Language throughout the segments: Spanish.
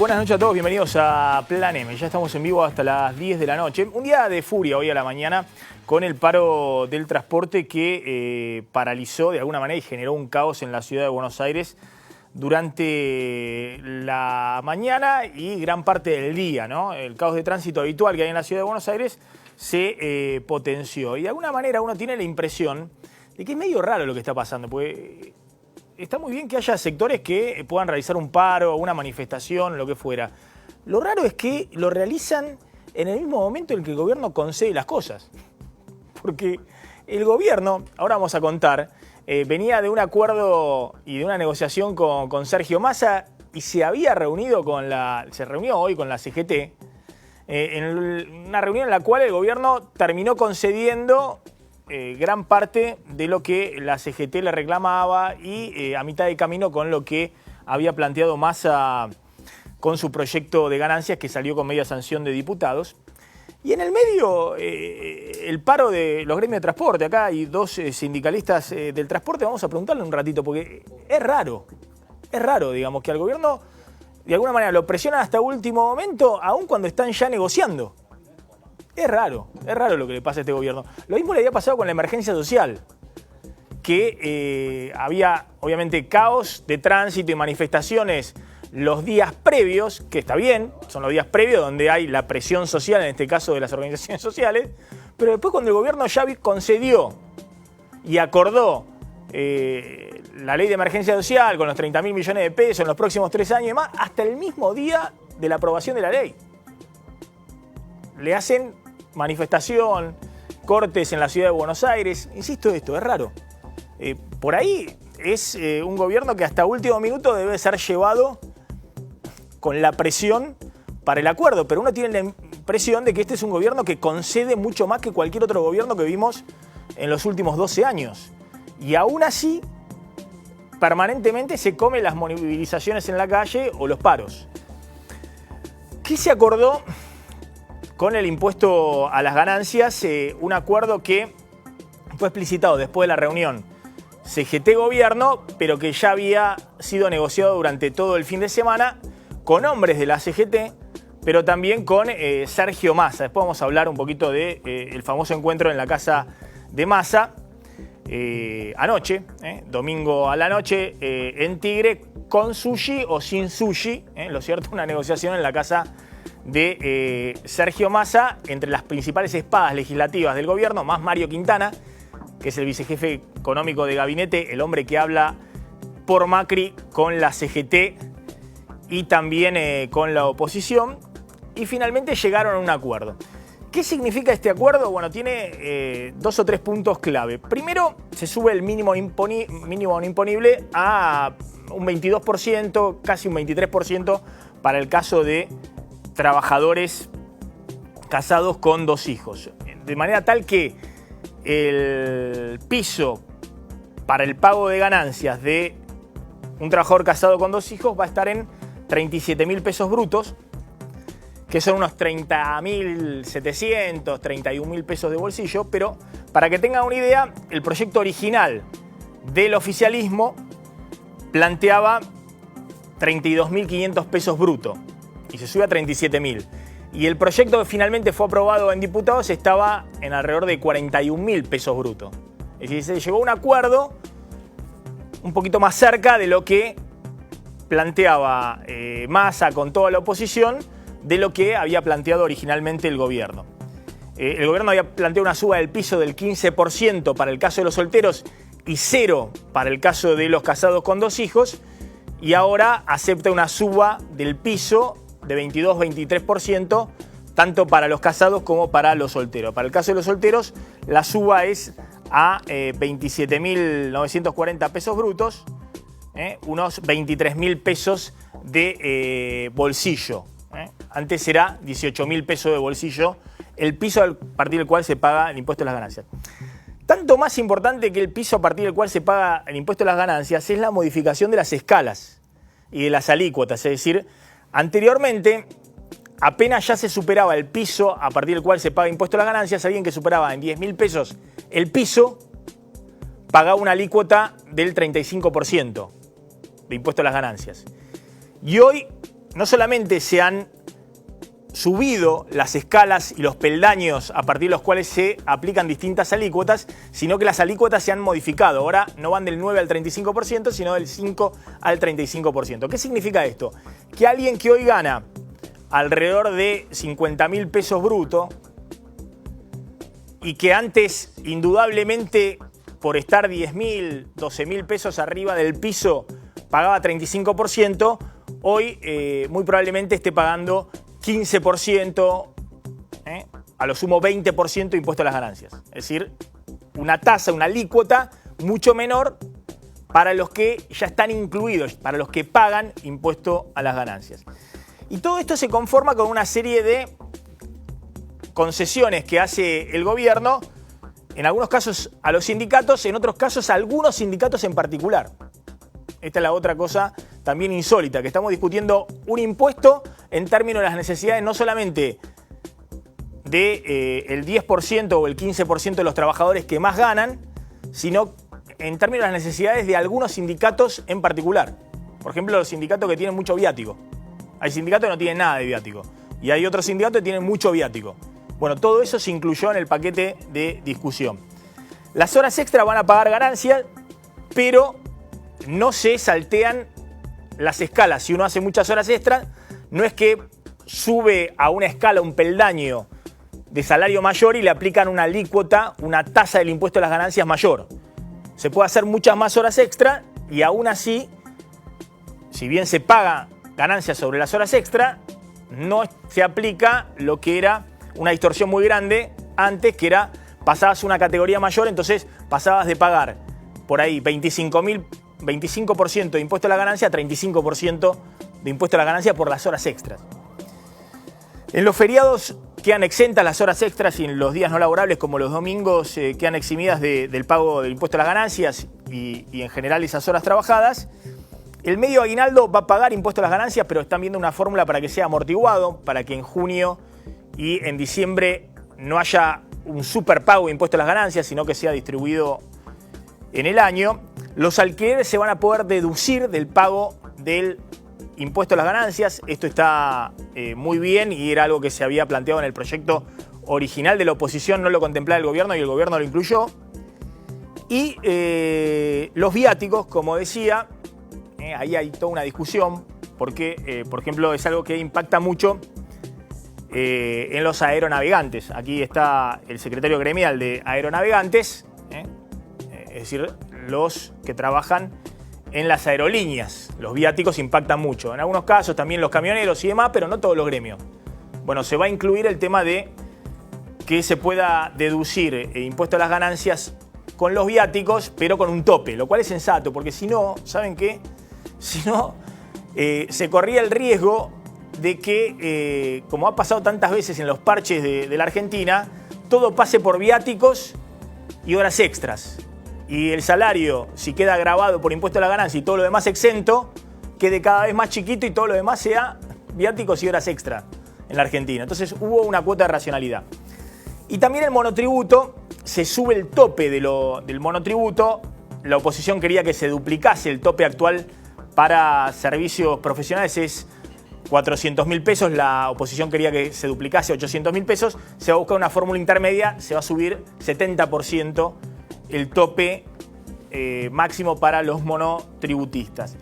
Buenas noches a todos, bienvenidos a Plan M. Ya estamos en vivo hasta las 10 de la noche. Un día de furia hoy a la mañana con el paro del transporte que paralizó de alguna manera y generó un caos en la ciudad de Buenos Aires durante la mañana y gran parte del día, ¿no? El caos de tránsito habitual que hay en la ciudad de Buenos Aires se potenció. Y de alguna manera uno tiene la impresión de que es medio raro lo que está pasando, porque está muy bien que haya sectores que puedan realizar un paro, una manifestación, lo que fuera. Lo raro es que lo realizan en el mismo momento en que el gobierno concede las cosas. Porque el gobierno, ahora vamos a contar, venía de un acuerdo y de una negociación con Sergio Massa y se reunió hoy con la CGT, en una reunión en la cual el gobierno terminó concediendo gran parte de lo que la CGT le reclamaba y a mitad de camino con lo que había planteado Massa con su proyecto de ganancias que salió con media sanción de diputados. Y en el medio, el paro de los gremios de transporte. Acá hay dos sindicalistas del transporte. Vamos a preguntarle un ratito, porque es raro, digamos, que al gobierno de alguna manera lo presionan hasta último momento, aun cuando están ya negociando. Es raro lo que le pasa a este gobierno. Lo mismo le había pasado con la emergencia social, que había obviamente caos de tránsito y manifestaciones los días previos, que está bien, son los días previos donde hay la presión social, en este caso de las organizaciones sociales, pero después cuando el gobierno ya concedió y acordó la ley de emergencia social con los 30.000 millones de pesos en los próximos 3 años y demás, hasta el mismo día de la aprobación de la ley le hacen manifestación, cortes en la ciudad de Buenos Aires. Insisto, esto es raro. Por ahí es un gobierno que hasta último minuto debe ser llevado con la presión para el acuerdo, pero uno tiene la impresión de que este es un gobierno que concede mucho más que cualquier otro gobierno que vimos en los últimos 12 años. Y aún así, permanentemente se come las movilizaciones en la calle o los paros. ¿Qué se acordó con el impuesto a las ganancias? Un acuerdo que fue explicitado después de la reunión CGT-Gobierno, pero que ya había sido negociado durante todo el fin de semana con hombres de la CGT, pero también con Sergio Massa. Después vamos a hablar un poquito del famoso encuentro en la casa de Massa anoche, domingo a la noche, en Tigre, con sushi o sin sushi. Lo cierto, una negociación en la casa de Sergio Massa entre las principales espadas legislativas del gobierno, más Mario Quintana, que es el vicejefe económico de gabinete, el hombre que habla por Macri con la CGT y también con la oposición, y finalmente llegaron a un acuerdo. ¿Qué significa este acuerdo? Bueno, tiene 2 o 3 puntos clave. Primero, se sube el mínimo no imponible a un 22%, casi un 23% para el caso de trabajadores casados con 2 hijos. De manera tal que el piso para el pago de ganancias de un trabajador casado con 2 hijos va a estar en 37.000 pesos brutos, que son unos 30.700, 31.000 pesos de bolsillo, pero para que tengan una idea, el proyecto original del oficialismo planteaba 32.500 pesos brutos y se sube a 37.000. Y el proyecto que finalmente fue aprobado en diputados estaba en alrededor de 41.000 pesos brutos. Es decir, se llegó a un acuerdo un poquito más cerca de lo que planteaba Massa con toda la oposición, de lo que había planteado originalmente el gobierno. El gobierno había planteado una suba del piso del 15% para el caso de los solteros y 0 para el caso de los casados con 2 hijos, y ahora acepta una suba del piso de 22-23%, tanto para los casados como para los solteros. Para el caso de los solteros, la suba es a 27.940 pesos brutos, unos 23.000 pesos de bolsillo. Antes era 18.000 pesos de bolsillo, el piso a partir del cual se paga el impuesto a las ganancias. Tanto más importante que el piso a partir del cual se paga el impuesto a las ganancias es la modificación de las escalas y de las alícuotas. Es decir, anteriormente, apenas ya se superaba el piso a partir del cual se paga impuesto a las ganancias, alguien que superaba en 10.000 pesos el piso pagaba una alícuota del 35% de impuesto a las ganancias. Y hoy no solamente se han subido las escalas y los peldaños a partir de los cuales se aplican distintas alícuotas, sino que las alícuotas se han modificado. Ahora no van del 9 al 35%, sino del 5 al 35%. ¿Qué significa esto? Que alguien que hoy gana alrededor de 50.000 pesos brutos y que antes, indudablemente, por estar 10.000, 12.000 pesos arriba del piso, pagaba 35%, hoy muy probablemente esté pagando 15%, a lo sumo 20% de impuesto a las ganancias. Es decir, una tasa, una alícuota mucho menor para los que ya están incluidos, para los que pagan impuesto a las ganancias. Y todo esto se conforma con una serie de concesiones que hace el gobierno, en algunos casos a los sindicatos, en otros casos a algunos sindicatos en particular. Esta es la otra cosa también insólita, que estamos discutiendo un impuesto en términos de las necesidades no solamente del 10% o el 15% de los trabajadores que más ganan, sino en términos de las necesidades de algunos sindicatos en particular. Por ejemplo, los sindicatos que tienen mucho viático. Hay sindicatos que no tienen nada de viático y hay otros sindicatos que tienen mucho viático. Bueno, todo eso se incluyó en el paquete de discusión. Las horas extra van a pagar ganancias, pero no se saltean las escalas. Si uno hace muchas horas extras, no es que sube a una escala, un peldaño de salario mayor y le aplican una alícuota, una tasa del impuesto a las ganancias mayor. Se puede hacer muchas más horas extra y aún así, si bien se paga ganancias sobre las horas extra, no se aplica lo que era una distorsión muy grande antes, que era pasabas una categoría mayor, entonces pasabas de pagar por ahí 25% de impuesto a la ganancia a 35% de impuesto a la ganancia por las horas extras. En los feriados quedan exentas las horas extras y en los días no laborables, como los domingos, quedan eximidas del pago del impuesto a las ganancias y en general esas horas trabajadas. El medio aguinaldo va a pagar impuesto a las ganancias, pero están viendo una fórmula para que sea amortiguado, para que en junio y en diciembre no haya un superpago de impuesto a las ganancias, sino que sea distribuido en el año. Los alquileres se van a poder deducir del pago del impuesto a las ganancias. Esto está muy bien y era algo que se había planteado en el proyecto original de la oposición, no lo contemplaba el gobierno y el gobierno lo incluyó. Y los viáticos, como decía, ahí hay toda una discusión porque, por ejemplo, es algo que impacta mucho en los aeronavegantes. Aquí está el secretario gremial de aeronavegantes, es decir, los que trabajan en las aerolíneas. Los viáticos impactan mucho. En algunos casos también los camioneros y demás, pero no todos los gremios. Bueno, se va a incluir el tema de que se pueda deducir impuesto a las ganancias con los viáticos, pero con un tope, lo cual es sensato, porque si no, ¿saben qué? Si no, se corría el riesgo de que, como ha pasado tantas veces en los parches de la Argentina, todo pase por viáticos y horas extras. Y el salario, si queda grabado por impuesto a la ganancia y todo lo demás exento, quede cada vez más chiquito y todo lo demás sea viáticos y horas extra en la Argentina. Entonces hubo una cuota de racionalidad. Y también el monotributo, se sube el tope del monotributo. La oposición quería que se duplicase el tope actual para servicios profesionales, es 400.000 pesos, la oposición quería que se duplicase a 800.000 pesos, se va a buscar una fórmula intermedia, se va a subir 70% el tope máximo para los monotributistas.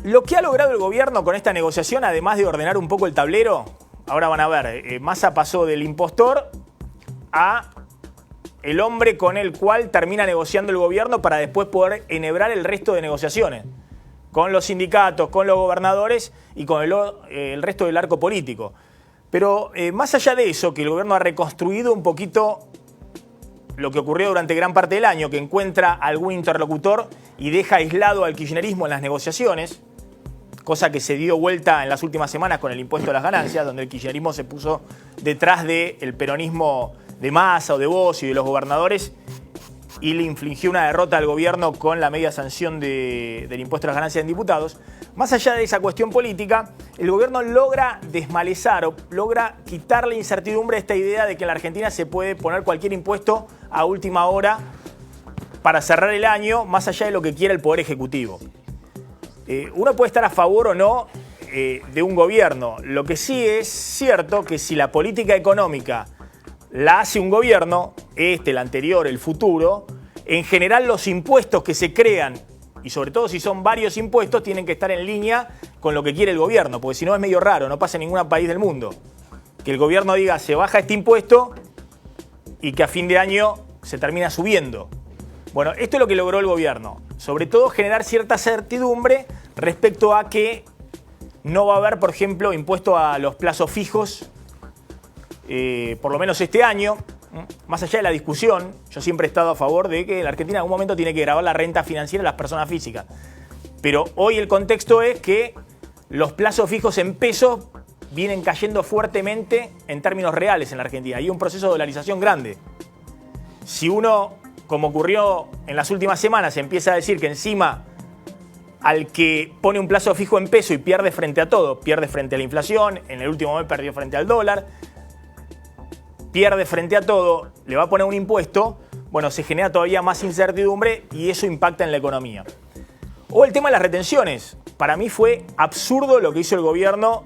Lo que ha logrado el gobierno con esta negociación, además de ordenar un poco el tablero, ahora van a ver, Massa pasó del impostor a el hombre con el cual termina negociando el gobierno para después poder enhebrar el resto de negociaciones con los sindicatos, con los gobernadores y con el resto del arco político. Pero más allá de eso, que el gobierno ha reconstruido un poquito lo que ocurrió durante gran parte del año, que encuentra algún interlocutor y deja aislado al kirchnerismo en las negociaciones, cosa que se dio vuelta en las últimas semanas con el impuesto a las ganancias, donde el kirchnerismo se puso detrás del peronismo de Massa o de Bosch y de los gobernadores y le infligió una derrota al gobierno con la media sanción del impuesto a las ganancias en diputados. Más allá de esa cuestión política, el gobierno logra desmalezar o logra quitar la incertidumbre de esta idea de que en la Argentina se puede poner cualquier impuesto a última hora para cerrar el año, más allá de lo que quiera el Poder Ejecutivo. Uno puede estar a favor o no de un gobierno. Lo que sí es cierto que si la política económica la hace un gobierno, el anterior, el futuro, en general los impuestos que se crean, y sobre todo si son varios impuestos, tienen que estar en línea con lo que quiere el gobierno, porque si no es medio raro, no pasa en ningún país del mundo. Que el gobierno diga, se baja este impuesto y que a fin de año se termina subiendo. Bueno, esto es lo que logró el gobierno. Sobre todo generar cierta certidumbre respecto a que no va a haber, por ejemplo, impuesto a los plazos fijos, por lo menos este año. Más allá de la discusión, yo siempre he estado a favor de que la Argentina en algún momento tiene que gravar la renta financiera de las personas físicas. Pero hoy el contexto es que los plazos fijos en pesos vienen cayendo fuertemente en términos reales en la Argentina. Hay un proceso de dolarización grande. Si uno, como ocurrió en las últimas semanas, empieza a decir que encima al que pone un plazo fijo en peso y pierde frente a todo, pierde frente a la inflación, en el último mes perdió frente al dólar, pierde frente a todo, le va a poner un impuesto, bueno, se genera todavía más incertidumbre y eso impacta en la economía. O el tema de las retenciones. Para mí fue absurdo lo que hizo el gobierno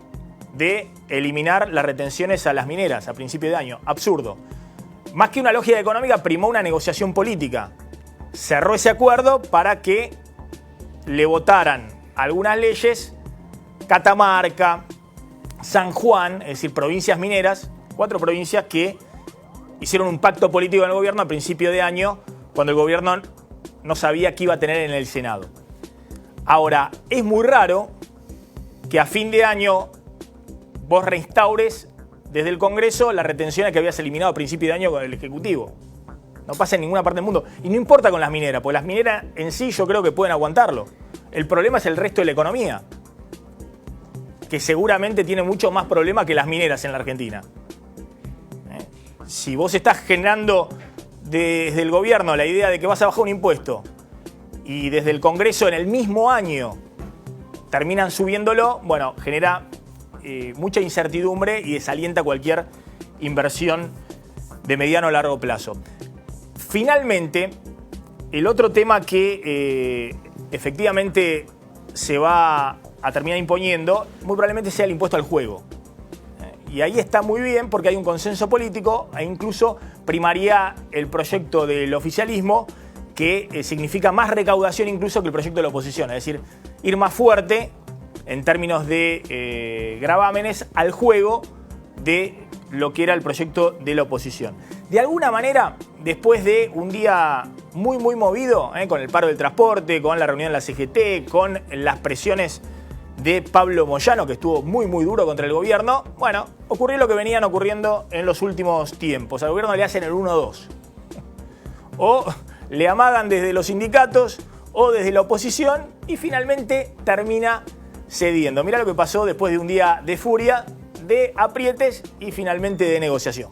de eliminar las retenciones a las mineras a principio de año. Absurdo. Más que una lógica económica, primó una negociación política. Cerró ese acuerdo para que le votaran algunas leyes, Catamarca, San Juan, es decir, provincias mineras, 4 provincias que hicieron un pacto político con el gobierno a principio de año, cuando el gobierno no sabía qué iba a tener en el Senado. Ahora, es muy raro que a fin de año vos reinstaures desde el Congreso las retenciones que habías eliminado a principio de año con el Ejecutivo. No pasa en ninguna parte del mundo. Y no importa con las mineras, porque las mineras en sí yo creo que pueden aguantarlo. El problema es el resto de la economía, que seguramente tiene mucho más problemas que las mineras en la Argentina. Si vos estás generando desde el gobierno la idea de que vas a bajar un impuesto y desde el Congreso en el mismo año terminan subiéndolo, bueno, genera mucha incertidumbre y desalienta cualquier inversión de mediano o largo plazo. Finalmente, el otro tema que efectivamente se va a terminar imponiendo, muy probablemente sea el impuesto al juego. Y ahí está muy bien porque hay un consenso político e incluso primaría el proyecto del oficialismo que significa más recaudación incluso que el proyecto de la oposición. Es decir, ir más fuerte en términos de gravámenes al juego de lo que era el proyecto de la oposición. De alguna manera, después de un día muy movido, con el paro del transporte, con la reunión de la CGT, con las presiones de Pablo Moyano, que estuvo muy duro contra el gobierno, bueno, ocurrió lo que venían ocurriendo en los últimos tiempos. Al gobierno le hacen el 1-2. O le amagan desde los sindicatos o desde la oposición y finalmente termina cediendo. Mirá lo que pasó después de un día de furia, de aprietes y finalmente de negociación.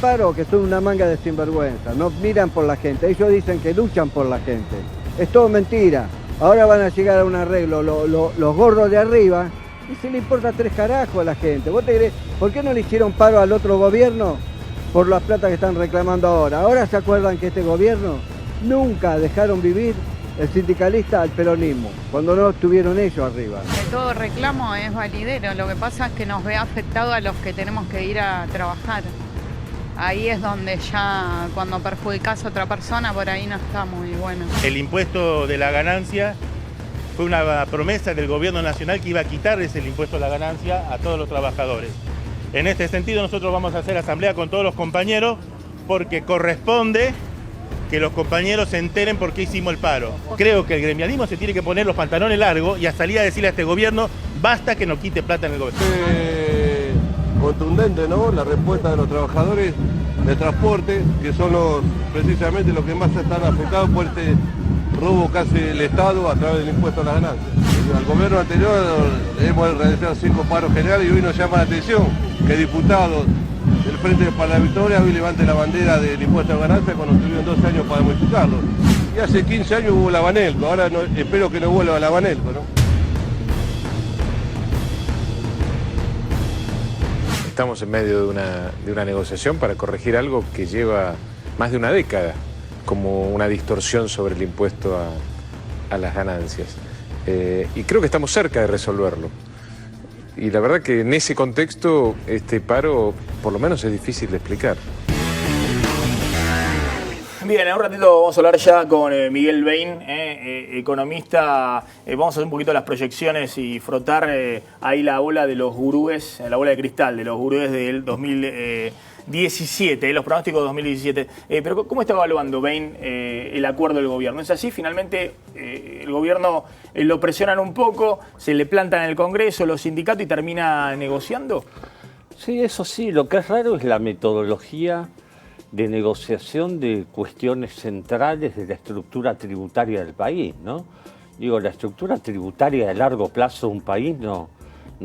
Paro que son una manga de sinvergüenza, no miran por la gente, ellos dicen que luchan por la gente, es todo mentira. Ahora van a llegar a un arreglo los gordos de arriba y se le importa 3 carajos a la gente. ¿Vos te crees? ¿Por qué no le hicieron paro al otro gobierno por las plata que están reclamando ahora? Ahora se acuerdan que este gobierno nunca dejaron vivir el sindicalista al peronismo, cuando no estuvieron ellos arriba. Que todo reclamo es validero, lo que pasa es que nos ve afectado a los que tenemos que ir a trabajar. Ahí es donde ya cuando perjudicás a otra persona, por ahí no está muy bueno. El impuesto de la ganancia fue una promesa del gobierno nacional que iba a quitarles el impuesto a la ganancia a todos los trabajadores. En este sentido nosotros vamos a hacer asamblea con todos los compañeros porque corresponde que los compañeros se enteren por qué hicimos el paro. Creo que el gremialismo se tiene que poner los pantalones largos y a salir a decirle a este gobierno, basta que nos quite plata en el gobierno. Contundente, ¿no? La respuesta de los trabajadores de transporte, que son precisamente los que más están afectados por este robo casi del Estado a través del impuesto a las ganancias. Al gobierno anterior hemos realizado 5 paros generales y hoy nos llama la atención que diputados del Frente para la Victoria hoy levante la bandera del impuesto a las ganancias cuando tuvieron 12 años para modificarlo. Y hace 15 años hubo la Banelco, ahora no, espero que no vuelva la Banelco, ¿no? estamos en medio de una negociación para corregir algo que lleva más de una década, como una distorsión sobre el impuesto a las ganancias. Y creo que estamos cerca de resolverlo. Y la verdad que en ese contexto este paro por lo menos es difícil de explicar. Bien, en un ratito vamos a hablar ya con Miguel Bain, economista. Vamos a hacer un poquito las proyecciones y frotar ahí la bola de los gurúes, la bola de cristal de los gurúes del 2017, los pronósticos de 2017. Pero ¿cómo está evaluando Bain el acuerdo del gobierno? ¿Es así? Finalmente el gobierno lo presionan un poco, se le plantan en el Congreso, los sindicatos y termina negociando. Sí, eso sí, lo que es raro es la metodología de negociación de cuestiones centrales de la estructura tributaria del país, ¿no? Digo, la estructura tributaria de largo plazo de un país no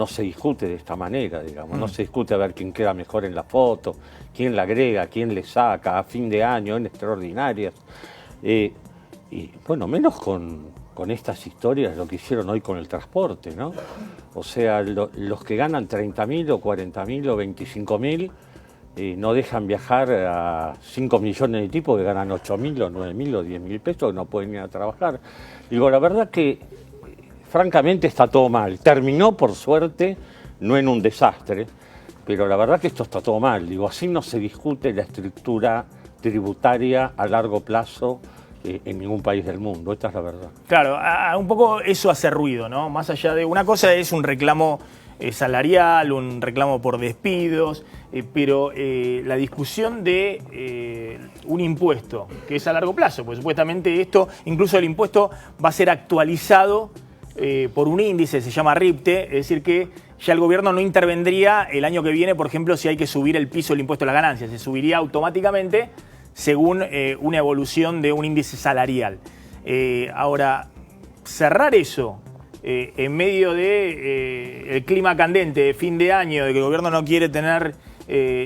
se discute de esta manera, digamos. No se discute a ver quién queda mejor en la foto, quién la agrega, quién le saca, a fin de año, en extraordinarias. Y bueno, menos con estas historias, lo que hicieron hoy con el transporte, ¿no? O sea, los que ganan 30.000 o 40.000 o 25.000 no dejan viajar a 5 millones de tipos que ganan 8.000 o 9.000 o 10.000 pesos que no pueden ir a trabajar. Digo, la verdad que francamente está todo mal. Terminó, por suerte, no en un desastre, pero la verdad que esto está todo mal. Digo, así no se discute la estructura tributaria a largo plazo en ningún país del mundo. Esta es la verdad. Claro, un poco eso hace ruido, ¿no? Más allá de... Una cosa es un reclamo salarial, un reclamo por despidos, pero la discusión de un impuesto que es a largo plazo, pues supuestamente esto, incluso el impuesto va a ser actualizado por un índice, se llama RIPTE, es decir que ya el gobierno no intervendría el año que viene, por ejemplo, si hay que subir el piso del impuesto a las ganancias, se subiría automáticamente según una evolución de un índice salarial. Ahora, cerrar eso en medio de el clima candente de fin de año, de que el gobierno no quiere tener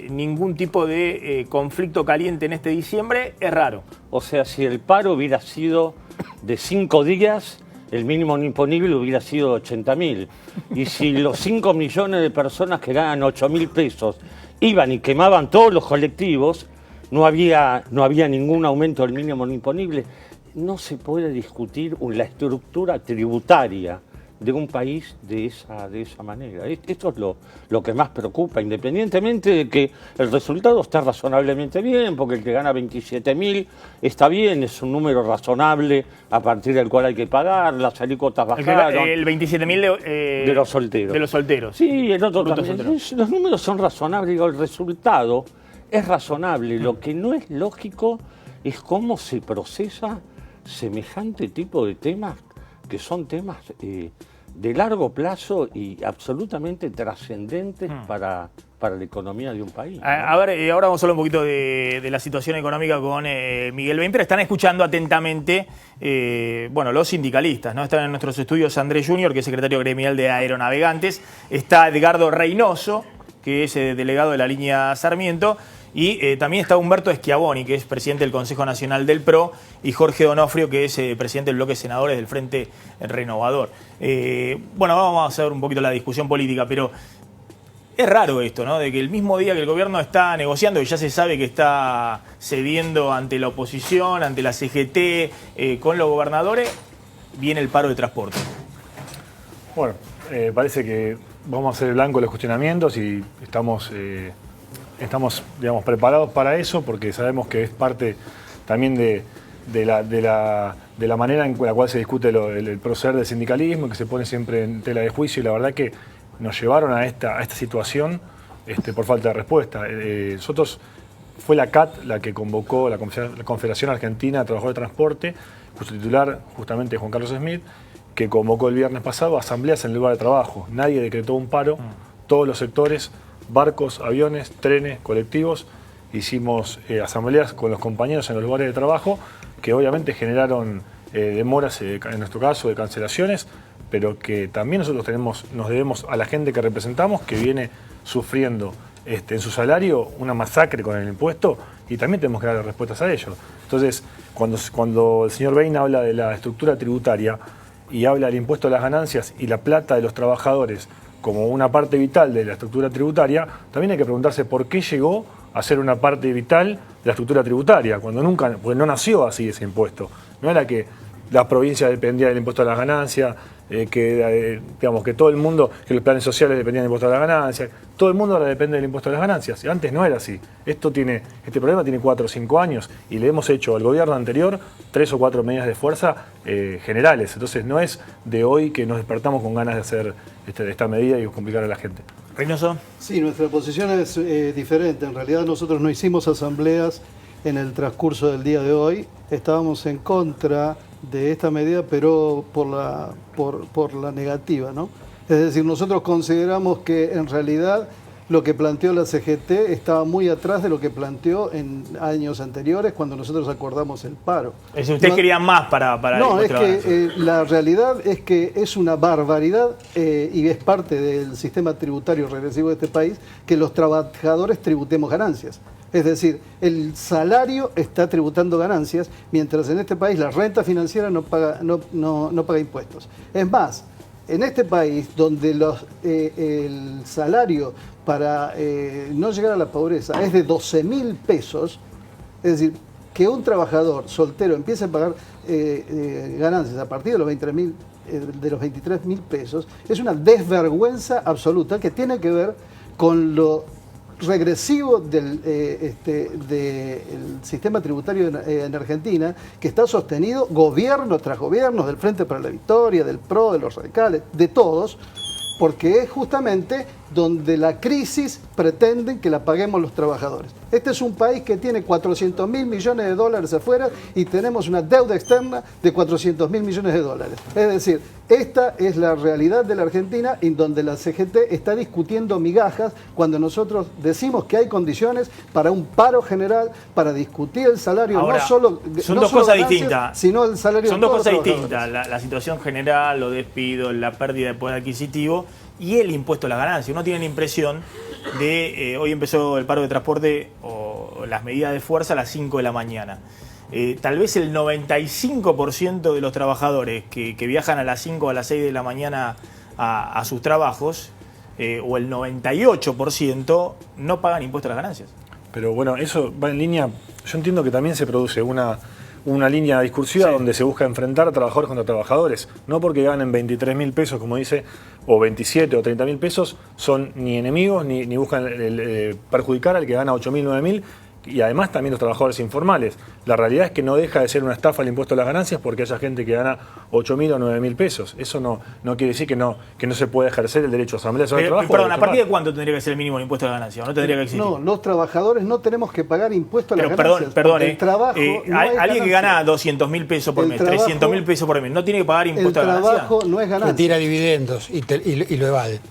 ningún tipo de conflicto caliente en este diciembre, es raro. O sea, si el paro hubiera sido de 5 días, el mínimo imponible hubiera sido 80.000. Y si los 5 millones de personas que ganan 8.000 pesos iban y quemaban todos los colectivos, no había ningún aumento del mínimo imponible. No se puede discutir la estructura tributaria de un país de esa manera. Esto es lo que más preocupa, independientemente de que el resultado está razonablemente bien, porque el que gana 27.000 está bien, es un número razonable a partir del cual hay que pagar, las alícuotas bajaron. El 27.000 de los solteros. De los solteros. Sí, el otro también. Los números son razonables, digo, el resultado es razonable. Lo que no es lógico es cómo se procesa semejante tipo de temas, que son temas de largo plazo y absolutamente trascendentes para la economía de un país, ¿no? A ver, ahora vamos a hablar un poquito de la situación económica con Miguel Bain, pero están escuchando atentamente los sindicalistas, ¿no? Están en nuestros estudios Andrés Junior, que es secretario gremial de Aeronavegantes, está Edgardo Reynoso, que es delegado de la línea Sarmiento, y también está Humberto Schiavoni, que es presidente del Consejo Nacional del PRO, y Jorge Donofrio, que es presidente del bloque de senadores del Frente Renovador. Vamos a hacer un poquito la discusión política, pero es raro esto, ¿no? De que el mismo día que el gobierno está negociando, y ya se sabe que está cediendo ante la oposición, ante la CGT, con los gobernadores, viene el paro de transporte. Bueno, parece que vamos a ser blanco de los cuestionamientos y estamos digamos, preparados para eso, porque sabemos que es parte también de la manera en la cual se discute el proceder del sindicalismo, que se pone siempre en tela de juicio, y la verdad que nos llevaron a esta situación por falta de respuesta. Nosotros, fue la CAT la que convocó, la Confederación Argentina de Trabajadores de Transporte, cuyo titular justamente Juan Carlos Smith, que convocó el viernes pasado asambleas en el lugar de trabajo. Nadie decretó un paro, todos los sectores, barcos, aviones, trenes, colectivos, hicimos asambleas con los compañeros en los lugares de trabajo, que obviamente generaron demoras, en nuestro caso, de cancelaciones, pero que también nosotros nos debemos a la gente que representamos, que viene sufriendo en su salario una masacre con el impuesto, y también tenemos que dar respuestas a ello. Entonces, cuando el señor Bain habla de la estructura tributaria y habla del impuesto a las ganancias y la plata de los trabajadores como una parte vital de la estructura tributaria, también hay que preguntarse por qué llegó a ser una parte vital de la estructura tributaria, cuando nunca, porque no nació así ese impuesto. No era que la provincia dependía del impuesto a las ganancias, digamos, que todo el mundo, que los planes sociales dependían del impuesto a las ganancias, todo el mundo ahora depende del impuesto a las ganancias. Y antes no era así. Este problema tiene 4 o 5 años y le hemos hecho al gobierno anterior 3 o 4 medidas de fuerza generales. Entonces no es de hoy que nos despertamos con ganas de hacer esta medida y complicar a la gente. Reynoso. Sí, nuestra posición es diferente. En realidad nosotros no hicimos asambleas en el transcurso del día de hoy. Estábamos en contra de esta medida, pero por la negativa, ¿no? Es decir, nosotros consideramos que en realidad lo que planteó la CGT estaba muy atrás de lo que planteó en años anteriores cuando nosotros acordamos el paro. Es decir, ustedes querían más para no, es que la realidad es que es una barbaridad y es parte del sistema tributario regresivo de este país que los trabajadores tributemos ganancias. Es decir, el salario está tributando ganancias, mientras en este país la renta financiera no paga impuestos. Es más, en este país donde el salario para no llegar a la pobreza es de 12.000 pesos, es decir, que un trabajador soltero empiece a pagar ganancias a partir de los 23.000 pesos, es una desvergüenza absoluta que tiene que ver con lo regresivo del sistema tributario en Argentina, que está sostenido gobierno tras gobierno, del Frente para la Victoria, del PRO, de los radicales, de todos, porque es justamente donde la crisis pretenden que la paguemos los trabajadores. Este es un país que tiene 400.000 millones de dólares afuera y tenemos una deuda externa de 400.000 millones de dólares. Es decir, esta es la realidad de la Argentina, en donde la CGT está discutiendo migajas cuando nosotros decimos que hay condiciones para un paro general, para discutir el salario. Ahora, no solo son dos cosas distintas, sino el salario. Son dos cosas distintas, la situación general, los despidos, la pérdida de poder adquisitivo y el impuesto a la ganancia. Uno tiene la impresión de, hoy empezó el paro de transporte o las medidas de fuerza a las 5 de la mañana. Tal vez el 95% de los trabajadores que viajan a las 5 o a las 6 de la mañana a sus trabajos, o el 98% no pagan impuesto a las ganancias. Pero bueno, eso va en línea, yo entiendo que también se produce una línea discursiva, sí, donde se busca enfrentar a trabajadores contra trabajadores. No porque ganen 23.000 pesos, como dice, o 27 o 30.000 pesos, son ni enemigos ni buscan perjudicar al que gana 8.000, 9.000. Y además también los trabajadores informales. La realidad es que no deja de ser una estafa el impuesto a las ganancias porque haya gente que gana 8.000 o 9.000 pesos. Eso no quiere decir que no se puede ejercer el derecho a asamblea sobre el trabajo. Perdón, ¿a partir de cuánto tendría que ser el mínimo el impuesto a las ganancias? ¿No tendría que existir? No, los trabajadores no tenemos que pagar impuesto a las ganancias. Perdón, el trabajo alguien que gana 200.000 pesos por mes, 300.000 pesos por mes, ¿no tiene que pagar impuesto a las ganancias? El trabajo no es ganancia. Retira dividendos y lo evade.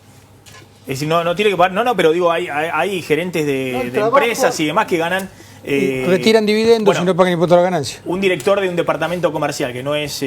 Es decir, no tiene que pagar, pero digo, hay gerentes de empresas y demás que ganan... retiran dividendos y no pagan impuesto a la ganancia. Un director de un departamento comercial que no es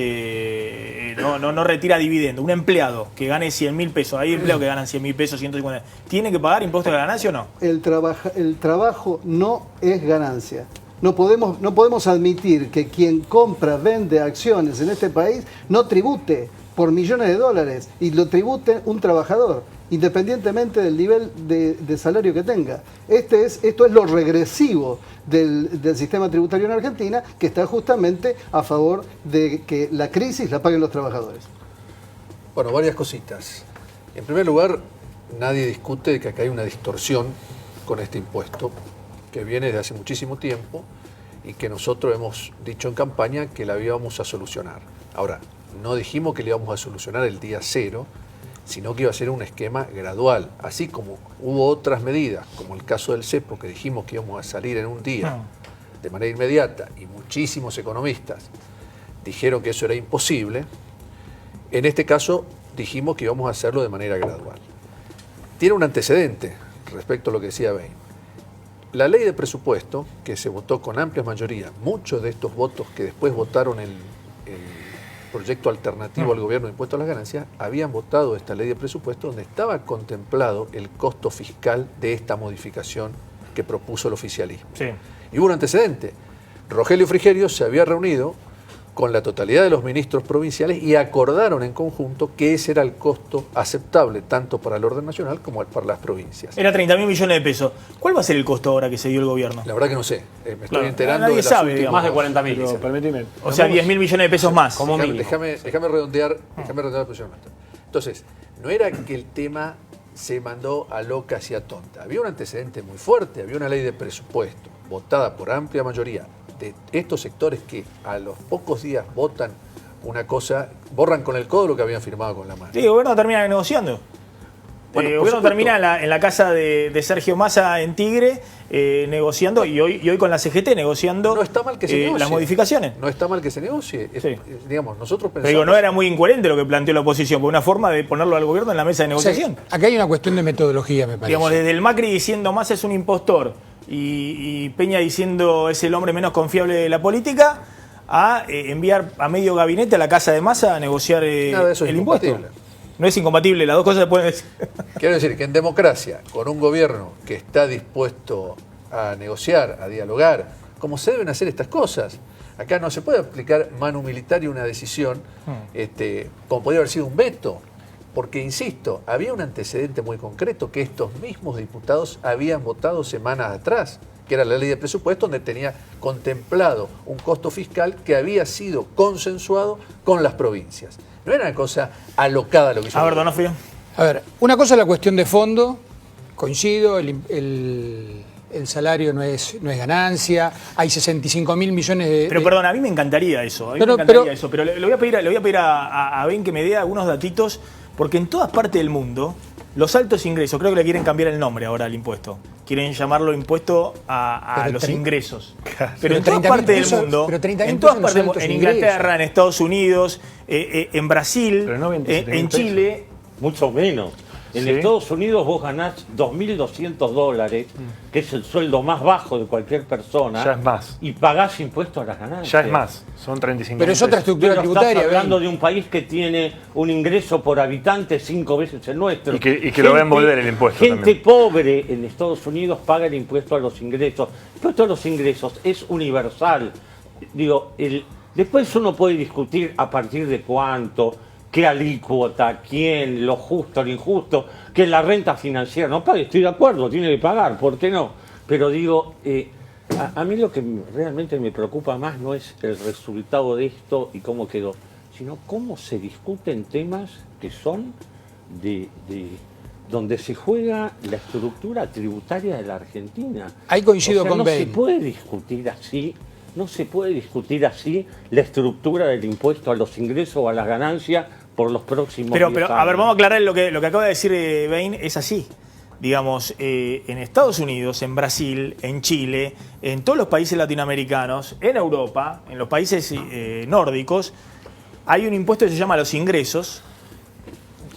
no retira dividendo, un empleado que gane 100.000 pesos, hay empleados que ganan 100.000 pesos, 150, ¿tiene que pagar impuesto a la ganancia o no? El trabajo no es ganancia. No podemos admitir que quien compra, vende acciones en este país no tribute por millones de dólares y lo tribute un trabajador, independientemente del nivel de salario que tenga. Esto es lo regresivo del sistema tributario en Argentina, que está justamente a favor de que la crisis la paguen los trabajadores. Bueno, varias cositas. En primer lugar, nadie discute que acá hay una distorsión con este impuesto, que viene desde hace muchísimo tiempo y que nosotros hemos dicho en campaña que la íbamos a solucionar. Ahora, no dijimos que le íbamos a solucionar el día cero, sino que iba a ser un esquema gradual. Así como hubo otras medidas, como el caso del cepo, que dijimos que íbamos a salir en un día de manera inmediata, y muchísimos economistas dijeron que eso era imposible, en este caso dijimos que íbamos a hacerlo de manera gradual. Tiene un antecedente respecto a lo que decía Bain. La ley de presupuesto, que se votó con amplia mayoría, muchos de estos votos que después votaron el proyecto alternativo al gobierno de impuestos a las ganancias, habían votado esta ley de presupuesto donde estaba contemplado el costo fiscal de esta modificación que propuso el oficialismo. Sí. Y hubo un antecedente. Rogelio Frigerio se había reunido con la totalidad de los ministros provinciales y acordaron en conjunto que ese era el costo aceptable tanto para el orden nacional como para las provincias. Era 30.000 millones de pesos. ¿Cuál va a ser el costo ahora que se dio el gobierno? La verdad que no sé. Me estoy enterando nadie de las sabe, últimas... digamos. Más de 40.000. Permíteme. O sea, 10.000 millones de pesos más. Como mínimo. Déjame redondear la posición nuestra. Entonces, no era que el tema se mandó a loca y a tonta. Había un antecedente muy fuerte, había una ley de presupuesto votada por amplia mayoría de estos sectores que a los pocos días votan una cosa, borran con el codo lo que habían firmado con la mano. Sí, el gobierno termina negociando. Bueno, el por gobierno supuesto. termina en la casa de Sergio Massa en Tigre negociando y hoy con la CGT negociando No está mal que se negocie. las modificaciones. No está mal que se negocie. Sí. Digamos, nosotros Pero pensamos... digo, no era muy incoherente lo que planteó la oposición, por una forma de ponerlo al gobierno en la mesa de negociación. Sí, acá hay una cuestión de metodología, me parece. Digamos, desde el Macri diciendo Massa es un impostor y Peña diciendo es el hombre menos confiable de la política, a enviar a medio gabinete a la casa de Massa a negociar Nada de eso es el impuesto. incompatible. No es incompatible, las dos cosas se pueden decir. Quiero decir que en democracia, con un gobierno que está dispuesto a negociar, a dialogar, como se deben hacer estas cosas. Acá no se puede aplicar manu militar y una decisión como podría haber sido un veto. Porque, insisto, había un antecedente muy concreto que estos mismos diputados habían votado semanas atrás, que era la ley de presupuesto donde tenía contemplado un costo fiscal que había sido consensuado con las provincias. No era una cosa alocada lo que hizo. A ver, Donofrio. A ver, una cosa es la cuestión de fondo, coincido, el salario no es ganancia, hay 65.000 millones de... Pero perdón, a mí me encantaría eso, Pero le voy a pedir a Ben que me dé algunos datitos, porque en todas partes del mundo, los altos ingresos, creo que le quieren cambiar el nombre ahora al impuesto, quieren llamarlo impuesto a los ingresos. Pero en todas partes del mundo, en todas partes, en Inglaterra, en Estados Unidos, en Brasil, en Chile... Mucho menos. En Estados Unidos vos ganás $2.200, que es el sueldo más bajo de cualquier persona. Ya es más. Y pagás impuestos a las ganancias. Ya es más, son 35.000 Pero es otra estructura Pero tributaria. estás hablando de un país que tiene un ingreso por habitante 5 veces el nuestro. Y que lo va a envolver el impuesto Gente también. pobre en Estados Unidos paga el impuesto a los ingresos. El impuesto a los ingresos es universal. Digo, después uno puede discutir a partir de cuánto, qué alícuota, quién, lo justo, lo injusto, que la renta financiera no pague. Estoy de acuerdo, tiene que pagar, ¿por qué no? Pero digo, a mí lo que realmente me preocupa más no es el resultado de esto y cómo quedó, sino cómo se discuten temas que son donde se juega la estructura tributaria de la Argentina. Ahí coincido con no Ben. se puede discutir así. No se puede discutir así la estructura del impuesto a los ingresos o a las ganancias por los próximos 10 años. A ver, vamos a aclarar lo que acaba de decir Bain, es así. Digamos, en Estados Unidos, en Brasil, en Chile, en todos los países latinoamericanos, en Europa, en los países nórdicos, hay un impuesto que se llama los ingresos,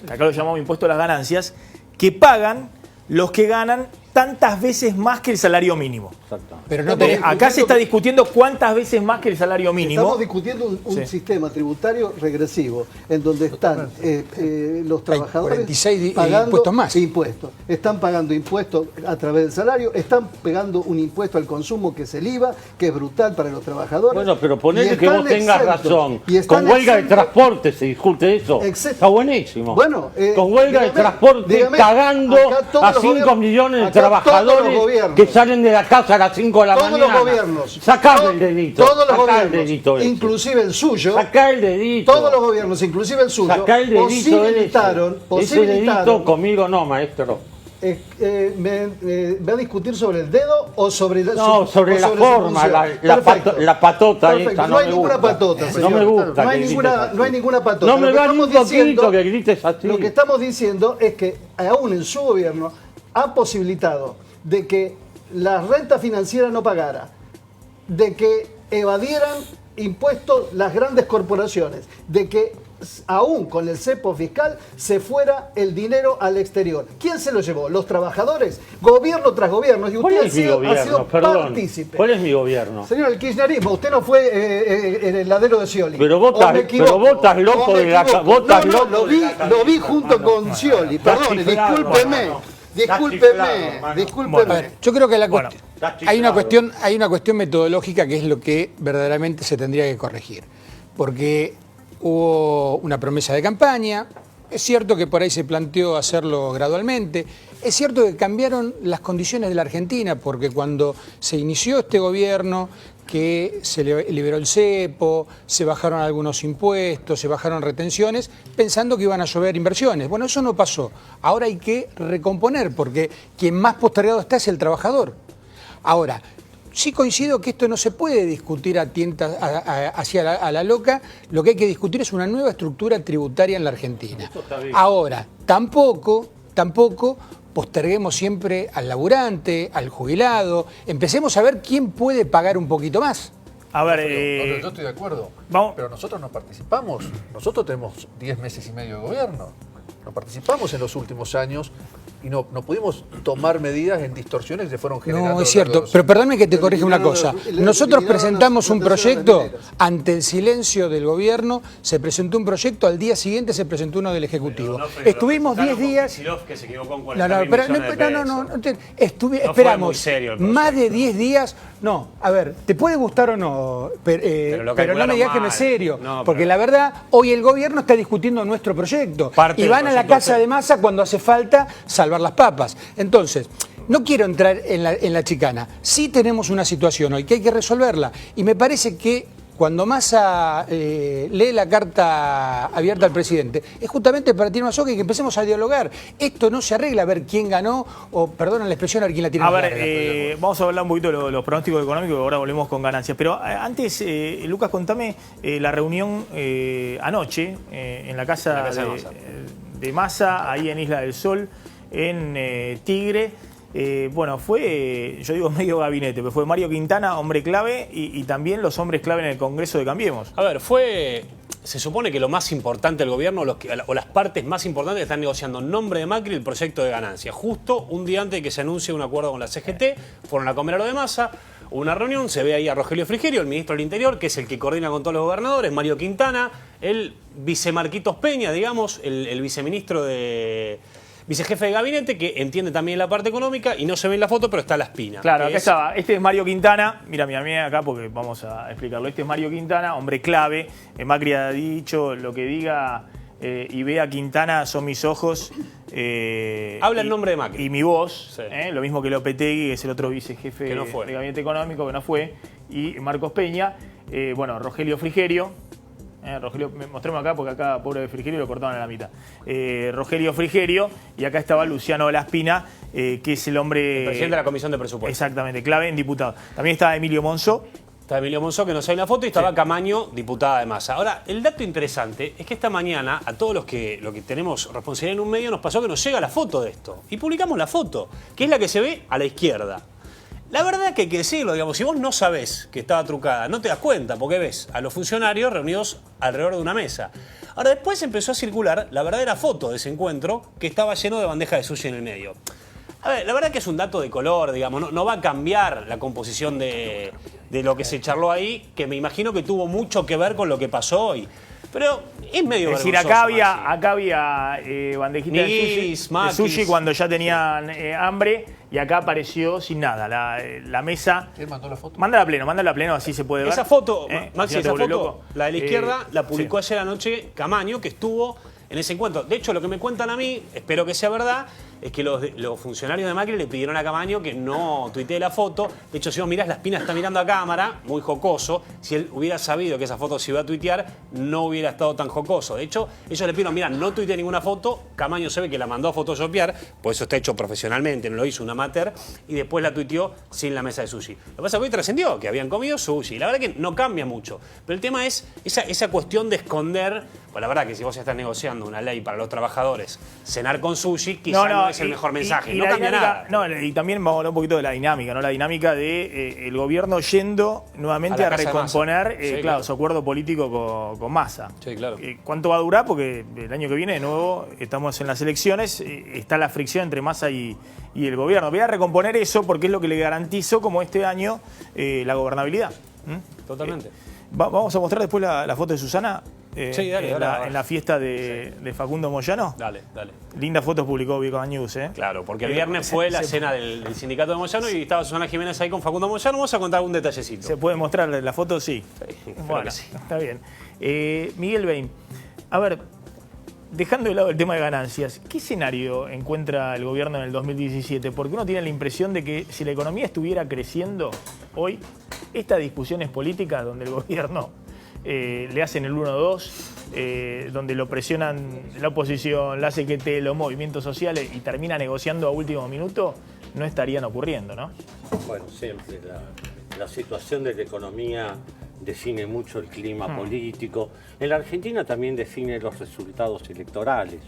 acá lo llamamos impuesto a las ganancias, que pagan los que ganan tantas veces más que el salario mínimo. Pero no tenés... Acá se está discutiendo cuántas veces más que el salario mínimo. Estamos discutiendo un sistema tributario regresivo, en donde están los trabajadores 46 pagando impuestos más. Impuestos. Están pagando impuestos a través del salario, están pagando un impuesto al consumo que es el IVA, que es brutal para los trabajadores. Bueno, pero y ponele que están vos tengas exentos. razón. Y están Con huelga de exentos. transporte se discute eso. Está buenísimo. Bueno, con huelga de dígame, transporte cagando acá todos a los 5 gobiernos- millones de acá todos los trabajadores gobiernos- que salen de la casa a las 5 de la todos mañana. los gobiernos, Sacame el dedito. todos los sacá gobiernos, el dedito ese. inclusive el suyo, Sacá el dedito. todos los gobiernos, inclusive el suyo, Sacá el dedito ese dedito conmigo no, maestro. ¿me va a discutir sobre el dedo o sobre la No, sobre la forma, la patota Perfecto. esta No hay ninguna patota, No señor. me gusta. No hay que ninguna, grites no hay así. ninguna patota. No me Lo que va ni un estamos diciendo- poquito que grites así. Lo que estamos diciendo es que aún en su gobierno han posibilitado de que la renta financiera no pagara, de que evadieran impuestos las grandes corporaciones, de que aún con el cepo fiscal se fuera el dinero al exterior. ¿Quién se lo llevó? ¿Los trabajadores? Gobierno tras gobierno. Y ¿Cuál usted es mi ha gobierno? sido Perdón. partícipe. ¿Cuál es mi gobierno? Señor, el kirchnerismo, usted no fue el heladero de Scioli. Pero vos ¿O me equivoco? estás loco ¿O me de la equivoco? vos estás No, no, loco lo de vi, la cabeza. lo vi junto con Scioli. Estás Perdone, chiflado, discúlpeme. hermano. Discúlpeme, Estás discúlpeme. A ver, yo creo que hay una chiflado. cuestión metodológica que es lo que verdaderamente se tendría que corregir. porque hubo una promesa de campaña. Es cierto que por ahí se planteó hacerlo gradualmente. Es cierto que cambiaron las condiciones de la Argentina, porque cuando se inició este gobierno, que se liberó el cepo, se bajaron algunos impuestos, se bajaron retenciones, pensando que iban a llover inversiones. Bueno, eso no pasó. Ahora hay que recomponer, porque quien más postergado está es el trabajador. Ahora, sí coincido que esto no se puede discutir hacia la loca. Lo que hay que discutir es una nueva estructura tributaria en la Argentina. Ahora, tampoco posterguemos siempre al laburante, al jubilado. Empecemos a ver quién puede pagar un poquito más. A ver, yo estoy de acuerdo, vamos. pero nosotros no participamos. Nosotros tenemos 10 meses y medio de gobierno. No participamos en los últimos años y no pudimos tomar medidas en distorsiones que se fueron generando. No, es cierto, pero perdóname que te corrija una cosa. Nosotros presentamos un proyecto, ante el silencio del gobierno, se presentó un proyecto, al día siguiente se presentó uno del Ejecutivo. Estuvimos 10 días... Que se equivocó con 40.000 esperamos más de 10 días... No, a ver, te puede gustar o no, pero no me digas que no es serio, porque la verdad, hoy el gobierno está discutiendo nuestro proyecto y van a la casa de Massa cuando hace falta salvar las papas. Entonces, no quiero entrar en la chicana. Sí tenemos una situación hoy que hay que resolverla y me parece que cuando Massa lee la carta abierta al presidente, es justamente para tirar una soga y que empecemos a dialogar. Esto no se arregla a ver quién ganó, o perdonen la expresión, a ver quién la tiene más larga. Vamos a hablar un poquito de los pronósticos económicos, ahora volvemos con ganancias. Pero antes, Lucas, contame la reunión anoche en la casa de Massa, ahí en Isla del Sol, en Tigre. Bueno, fue, yo digo medio gabinete, pero fue Mario Quintana, hombre clave, y también los hombres clave en el Congreso de Cambiemos. A ver, se supone que lo más importante del gobierno, o las partes más importantes, están negociando en nombre de Macri el proyecto de ganancia. Justo un día antes de que se anuncie un acuerdo con la CGT, fueron a comer a lo de Massa, hubo una reunión, se ve ahí a Rogelio Frigerio, el ministro del Interior, que es el que coordina con todos los gobernadores, Mario Quintana, el vicemarquitos Peña, digamos, el viceministro vicejefe de gabinete, que entiende también la parte económica y no se ve en la foto, pero está la espina. Claro, acá estaba. Este es Mario Quintana. Mira, acá porque vamos a explicarlo. Este es Mario Quintana, hombre clave. Macri ha dicho lo que diga y vea Quintana son mis ojos. Habla en nombre de Macri. Y mi voz. Sí. Lo mismo que Lopetegui, que es el otro vicejefe de gabinete económico, que no fue. Y Marcos Peña. Bueno, Rogelio Frigerio. Rogelio, mostremos acá porque acá, pobre Frigerio, lo cortaron a la mitad. Rogelio Frigerio, y acá estaba Luciano Laspina, que es el hombre... El presidente de la Comisión de Presupuestos. Exactamente, clave en diputado. También estaba Emilio Monzó. Está Emilio Monzó, que no sale en la foto, y estaba Camaño, diputada de Massa. Ahora, el dato interesante es que esta mañana, a todos los que tenemos responsabilidad en un medio, nos pasó que nos llega la foto de esto. Y publicamos la foto, que es la que se ve a la izquierda. La verdad que hay que decirlo, digamos, si vos no sabés que estaba trucada, no te das cuenta, porque ves a los funcionarios reunidos alrededor de una mesa. Ahora, después empezó a circular la verdadera foto de ese encuentro, que estaba lleno de bandejas de sushi en el medio. A ver, la verdad que es un dato de color, digamos, no va a cambiar la composición de lo que se charló ahí, que me imagino que tuvo mucho que ver con lo que pasó hoy. Pero es medio vergonzoso. Es decir, acá había bandejitas de sushi cuando ya tenían hambre, y acá apareció sin nada. La mesa... ¿Quién mandó la foto? Mándala a pleno, así se puede ver. Esa foto, Maxi, esa foto, la de la izquierda, la publicó ayer anoche Camaño, que estuvo en ese encuentro. De hecho, lo que me cuentan a mí, espero que sea verdad, es que los funcionarios de Macri le pidieron a Camaño que no tuitee la foto. De hecho, si vos mirás, la espina está mirando a cámara, muy jocoso. Si él hubiera sabido que esa foto se iba a tuitear, no hubiera estado tan jocoso. De hecho, ellos le pidieron, mira, no tuitee ninguna foto. Camaño se ve que la mandó a photoshopear, por eso está hecho profesionalmente, no lo hizo un amateur, y después la tuiteó sin la mesa de sushi. Lo que pasa es que hoy trascendió que habían comido sushi. La verdad que no cambia mucho. Pero el tema es esa cuestión de esconder. Pues la verdad que si vos estás negociando una ley para los trabajadores, cenar con sushi, quizás no es el mejor mensaje. No cambia nada. No, y también vamos a hablar un poquito de la dinámica, ¿no? La dinámica de el gobierno yendo nuevamente a recomponer su acuerdo político con Massa. Sí, claro. ¿Cuánto va a durar? Porque el año que viene, de nuevo, estamos en las elecciones, está la fricción entre Massa y el gobierno. Voy a recomponer eso porque es lo que le garantizó, como este año, la gobernabilidad. Totalmente. Vamos a mostrar después la foto de Susana. Sí, dale, en la fiesta de Facundo Moyano. Dale, dale. Lindas fotos publicó Vico News, ¿eh? Claro, porque el viernes fue la cena del sindicato de Moyano y estaba Susana Jiménez ahí con Facundo Moyano. Vamos a contar un detallecito. ¿Se puede mostrar la foto? Sí. Bueno, sí. Está bien. Miguel Bain, a ver, dejando de lado el tema de ganancias, ¿qué escenario encuentra el gobierno en el 2017? Porque uno tiene la impresión de que si la economía estuviera creciendo hoy, estas discusiones políticas donde el gobierno le hacen el 1-2, donde lo presionan la oposición, la CGT, los movimientos sociales y termina negociando a último minuto, no estarían ocurriendo, ¿no? Bueno, siempre la situación de la economía define mucho el clima político. En la Argentina también define los resultados electorales.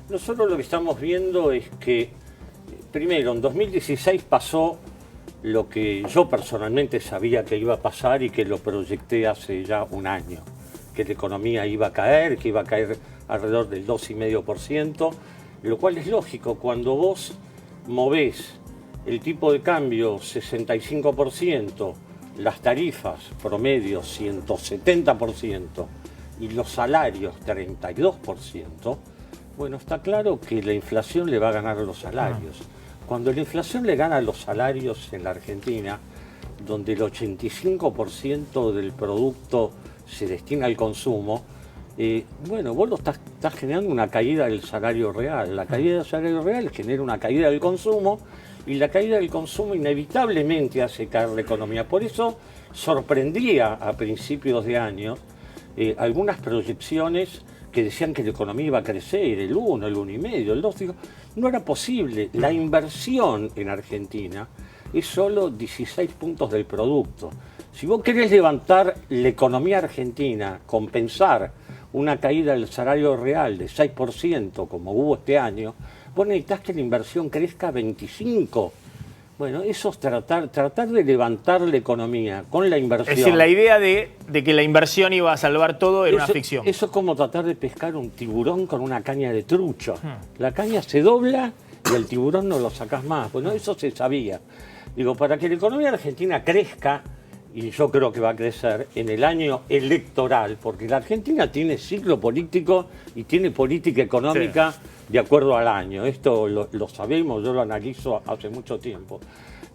Nosotros lo que estamos viendo es que, primero, en 2016 pasó lo que yo personalmente sabía que iba a pasar y que lo proyecté hace ya un año, que la economía iba a caer, que iba a caer alrededor del 2,5%, lo cual es lógico. Cuando vos movés el tipo de cambio 65%, las tarifas promedio 170% y los salarios 32%, bueno, está claro que la inflación le va a ganar a los salarios. Cuando la inflación le gana a los salarios en la Argentina, donde el 85% del producto se destina al consumo, bueno, vos estás generando una caída del salario real. La caída del salario real genera una caída del consumo y la caída del consumo inevitablemente hace caer la economía. Por eso sorprendía a principios de año algunas proyecciones que decían que la economía iba a crecer, el 1, el 1,5, el 2, digo, no era posible. La inversión en Argentina es solo 16 puntos del producto. Si vos querés levantar la economía argentina, compensar una caída del salario real de 6%, como hubo este año, vos necesitás que la inversión crezca 25%. Bueno, eso es tratar de levantar la economía con la inversión. Es decir, la idea de que la inversión iba a salvar todo era una ficción. Eso es como tratar de pescar un tiburón con una caña de trucho. La caña se dobla y el tiburón no lo sacás más. Bueno, eso se sabía. Digo, para que la economía argentina crezca, y yo creo que va a crecer en el año electoral, porque la Argentina tiene ciclo político y tiene política económica de acuerdo al año. Esto lo sabemos, yo lo analizo hace mucho tiempo.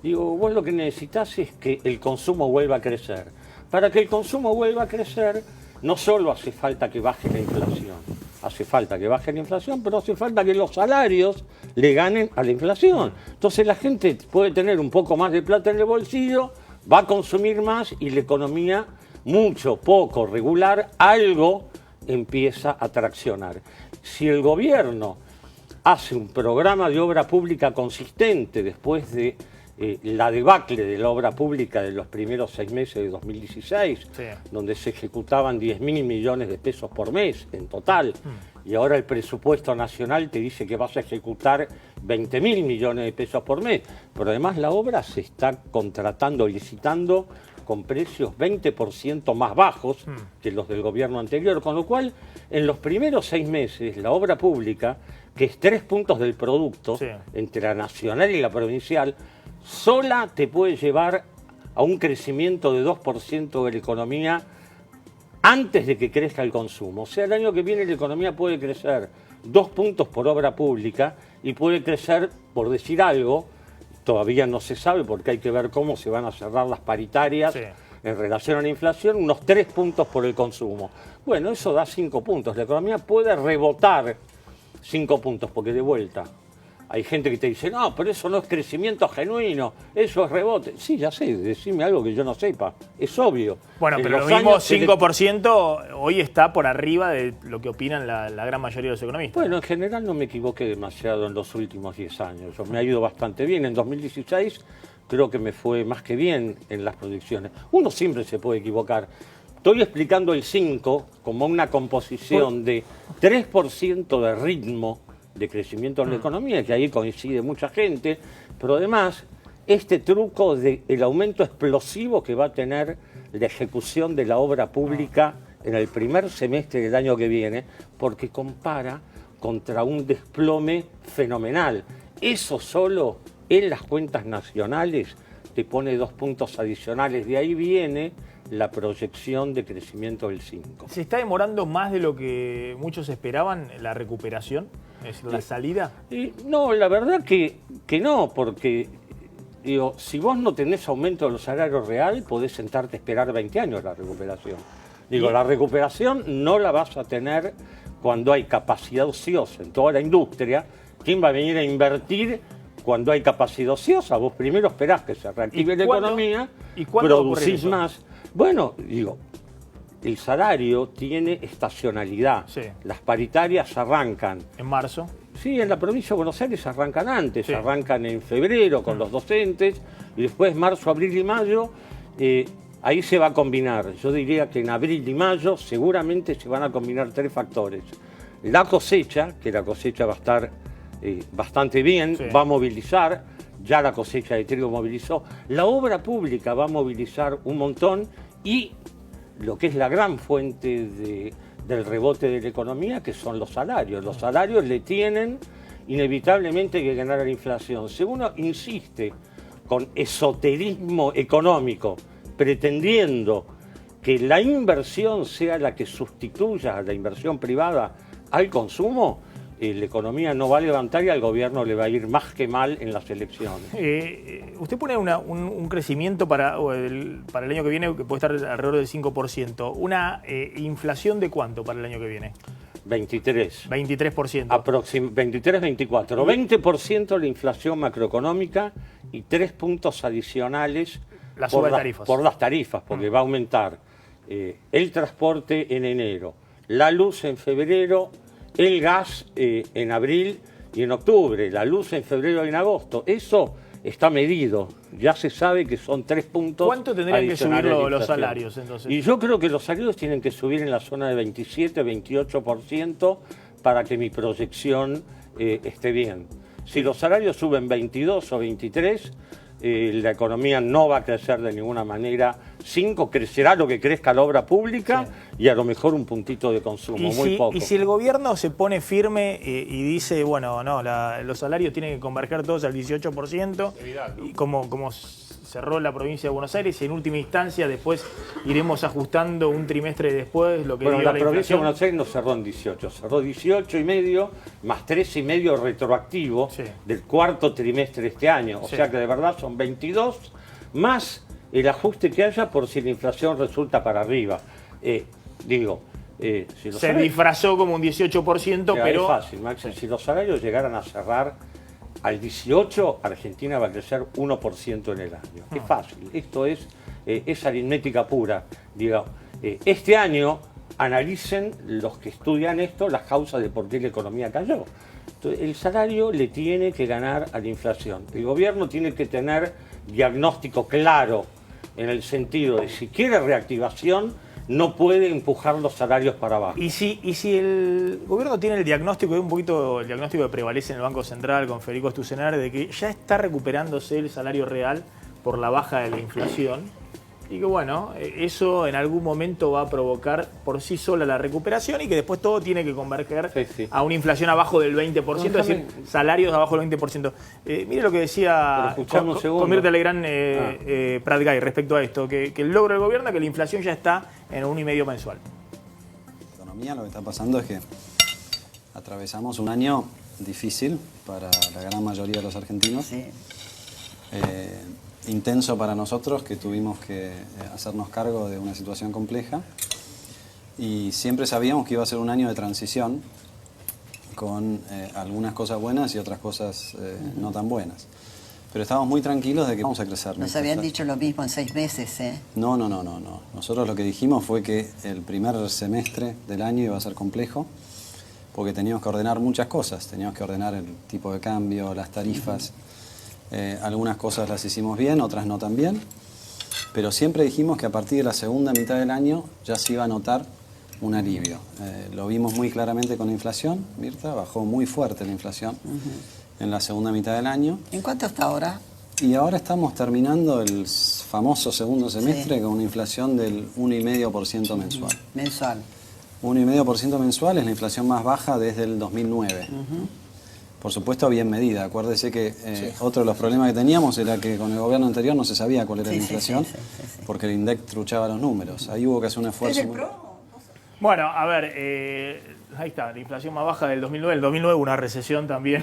Digo, vos lo que necesitas es que el consumo vuelva a crecer. Para que el consumo vuelva a crecer, no solo hace falta que baje la inflación, hace falta que baje la inflación, pero hace falta que los salarios le ganen a la inflación. Entonces la gente puede tener un poco más de plata en el bolsillo, va a consumir más y la economía, mucho, poco, regular, algo empieza a traccionar. Si el gobierno hace un programa de obra pública consistente después de la debacle de la obra pública de los primeros 6 meses de 2016, donde se ejecutaban 10.000 millones de pesos por mes en total, y ahora el presupuesto nacional te dice que vas a ejecutar 20.000 millones de pesos por mes, pero además la obra se está contratando, licitando con precios 20% más bajos que los del gobierno anterior, con lo cual en los primeros 6 meses la obra pública, que es 3 puntos del producto, entre la nacional y la provincial, sola te puede llevar a un crecimiento de 2% de la economía antes de que crezca el consumo. O sea, el año que viene la economía puede crecer 2 puntos por obra pública y puede crecer, por decir algo, todavía no se sabe porque hay que ver cómo se van a cerrar las paritarias en relación a la inflación, unos 3 puntos por el consumo. Bueno, eso da 5 puntos. La economía puede rebotar 5 puntos, porque de vuelta hay gente que te dice, no, pero eso no es crecimiento genuino, eso es rebote. Sí, ya sé, decime algo que yo no sepa, es obvio. Bueno, pero lo mismo 5% hoy está por arriba de lo que opinan la gran mayoría de los economistas. Bueno, en general no me equivoqué demasiado en los últimos 10 años, me ha ido bastante bien. En 2016 creo que me fue más que bien en las proyecciones. Uno siempre se puede equivocar. Estoy explicando el 5 como una composición de 3% de ritmo de crecimiento en la economía, que ahí coincide mucha gente, pero además este truco del aumento explosivo que va a tener la ejecución de la obra pública en el primer semestre del año que viene, porque compara contra un desplome fenomenal. Eso solo en las cuentas nacionales te pone 2 puntos adicionales. De ahí viene la proyección de crecimiento del 5%. ¿Se está demorando más de lo que muchos esperaban la recuperación? Es decir, la salida. No, la verdad que no, porque digo, si vos no tenés aumento de los salarios real, podés sentarte a esperar 20 años la recuperación. Digo, la recuperación no la vas a tener cuando hay capacidad ociosa en toda la industria. ¿Quién va a venir a invertir cuando hay capacidad ociosa? Vos primero esperás que se reactive la economía, producís más. Bueno, digo, el salario tiene estacionalidad. Sí. Las paritarias arrancan. ¿En marzo? Sí, en la provincia de Buenos Aires arrancan antes, arrancan en febrero con los docentes y después marzo, abril y mayo, ahí se va a combinar. Yo diría que en abril y mayo seguramente se van a combinar 3 factores. La cosecha, que la cosecha va a estar bastante bien, va a movilizar, ya la cosecha de trigo movilizó, la obra pública va a movilizar un montón y lo que es la gran fuente del rebote de la economía, que son los salarios. Los salarios le tienen inevitablemente que ganar a la inflación. Si uno insiste con esoterismo económico, pretendiendo que la inversión sea la que sustituya a la inversión privada al consumo, la economía no va a levantar y al gobierno le va a ir más que mal en las elecciones. Usted pone un crecimiento para el año que viene que puede estar alrededor del 5%. ¿Una inflación de cuánto para el año que viene? 23. 23%. 23, 24. 20% la inflación macroeconómica y 3 puntos adicionales por las tarifas, porque va a aumentar el transporte en enero, la luz en febrero, el gas en abril y en octubre, la luz en febrero y en agosto. Eso está medido, ya se sabe que son 3 puntos. ¿Cuánto tendrían que subir los salarios entonces? Y yo creo que los salarios tienen que subir en la zona de 27, 28% para que mi proyección esté bien. Si los salarios suben 22 o 23, la economía no va a crecer de ninguna manera. 5, crecerá lo que crezca la obra pública y a lo mejor un puntito de consumo, muy poco. Y si el gobierno se pone firme y dice, bueno, no, los salarios tienen que converger todos al 18%, y como cerró la provincia de Buenos Aires, y en última instancia después iremos ajustando un trimestre después lo que bueno, diga la provincia de Buenos Aires no cerró en 18, cerró 18,5 más 3,5 retroactivo del cuarto trimestre de este año. O sea que de verdad son 22 más el ajuste que haya por si la inflación resulta para arriba. Si se disfrazó como un 18%, pero... Es fácil, Max. Si los salarios llegaran a cerrar al 18, Argentina va a crecer 1% en el año. Es fácil. Esto es aritmética pura. Este año analicen los que estudian esto las causas de por qué la economía cayó. Entonces, el salario le tiene que ganar a la inflación. El gobierno tiene que tener diagnóstico claro en el sentido de si quiere reactivación, no puede empujar los salarios para abajo. Y si el gobierno tiene el diagnóstico, un poquito el diagnóstico que prevalece en el Banco Central con Federico Stussenar, de que ya está recuperándose el salario real por la baja de la inflación, y que bueno, eso en algún momento va a provocar por sí sola la recuperación y que después todo tiene que converger a una inflación abajo del 20%, es decir, salarios abajo del 20%. Mire lo que decía con Mirta Legrand Pratgay respecto a esto, que el logro del gobierno es que la inflación ya está en 1,5 mensual. La economía, lo que está pasando es que atravesamos un año difícil para la gran mayoría de los argentinos. Intenso para nosotros, que tuvimos que hacernos cargo de una situación compleja, y siempre sabíamos que iba a ser un año de transición con algunas cosas buenas y otras cosas no tan buenas. Pero estábamos muy tranquilos de que vamos a crecer. Nos habían dicho lo mismo en 6 meses, ¿eh? No. Nosotros lo que dijimos fue que el primer semestre del año iba a ser complejo porque teníamos que ordenar muchas cosas. Teníamos que ordenar el tipo de cambio, las tarifas. Algunas cosas las hicimos bien, otras no tan bien, pero siempre dijimos que a partir de la segunda mitad del año ya se iba a notar un alivio. Lo vimos muy claramente con la inflación, Mirta, bajó muy fuerte la inflación en la segunda mitad del año. ¿En cuánto está ahora? Y ahora estamos terminando el famoso segundo semestre con una inflación del 1,5% mensual. Mensual. 1,5% mensual es la inflación más baja desde el 2009. Por supuesto, bien medida. Acuérdese que otro de los problemas que teníamos era que con el gobierno anterior no se sabía cuál era la inflación, porque el INDEC truchaba los números. Ahí hubo que hacer un esfuerzo. Bueno, a ver, ahí está, la inflación más baja del 2009. El 2009 una recesión también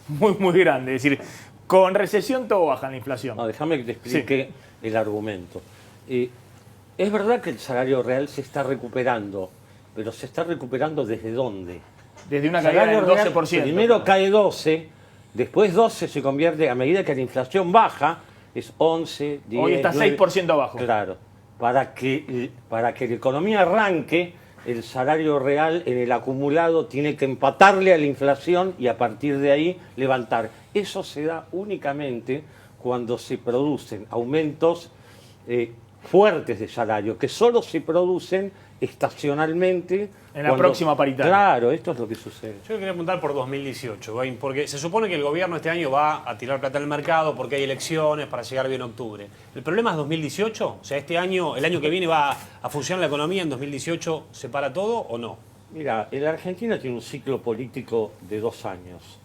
muy grande. Es decir, con recesión todo baja la inflación. No, déjame que te explique el argumento. Es verdad que el salario real se está recuperando, pero ¿se está recuperando desde dónde? Desde una caída del 12%. Primero cae 12, después 12 se convierte, a medida que la inflación baja, es 11, 10, hoy está 9, 6% abajo. Claro. Para que la economía arranque, el salario real en el acumulado tiene que empatarle a la inflación y a partir de ahí levantar. Eso se da únicamente cuando se producen aumentos fuertes de salario, que solo se producen estacionalmente. En la próxima paritaria. Claro, esto es lo que sucede. Yo quería apuntar por 2018, porque se supone que el gobierno este año va a tirar plata al mercado porque hay elecciones para llegar bien octubre. ¿El problema es 2018? O sea, este año, el año que viene va a funcionar la economía, en 2018 se para todo o no? Mira, la Argentina tiene un ciclo político de 2 años.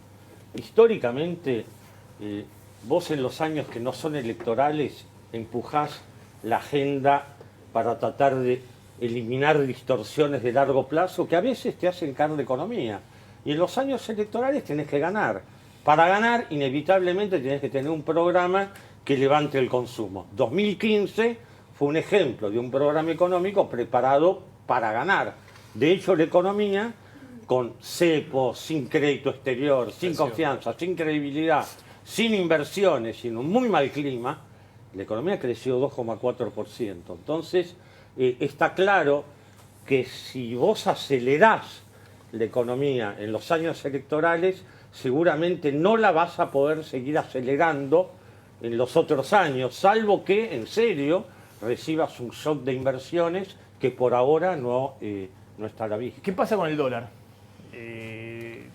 Históricamente, vos en los años que no son electorales empujás la agenda para tratar de eliminar distorsiones de largo plazo que a veces te hacen caer la economía. Y en los años electorales tenés que ganar. Para ganar, inevitablemente tenés que tener un programa que levante el consumo. 2015 fue un ejemplo de un programa económico preparado para ganar. De hecho, la economía, con cepo, sin crédito exterior, sin confianza, sin credibilidad, sin inversiones y en un muy mal clima, la economía creció 2,4%. Entonces, está claro que si vos acelerás la economía en los años electorales, seguramente no la vas a poder seguir acelerando en los otros años, salvo que, en serio, recibas un shock de inversiones que por ahora no está a la vista. ¿Qué pasa con el dólar?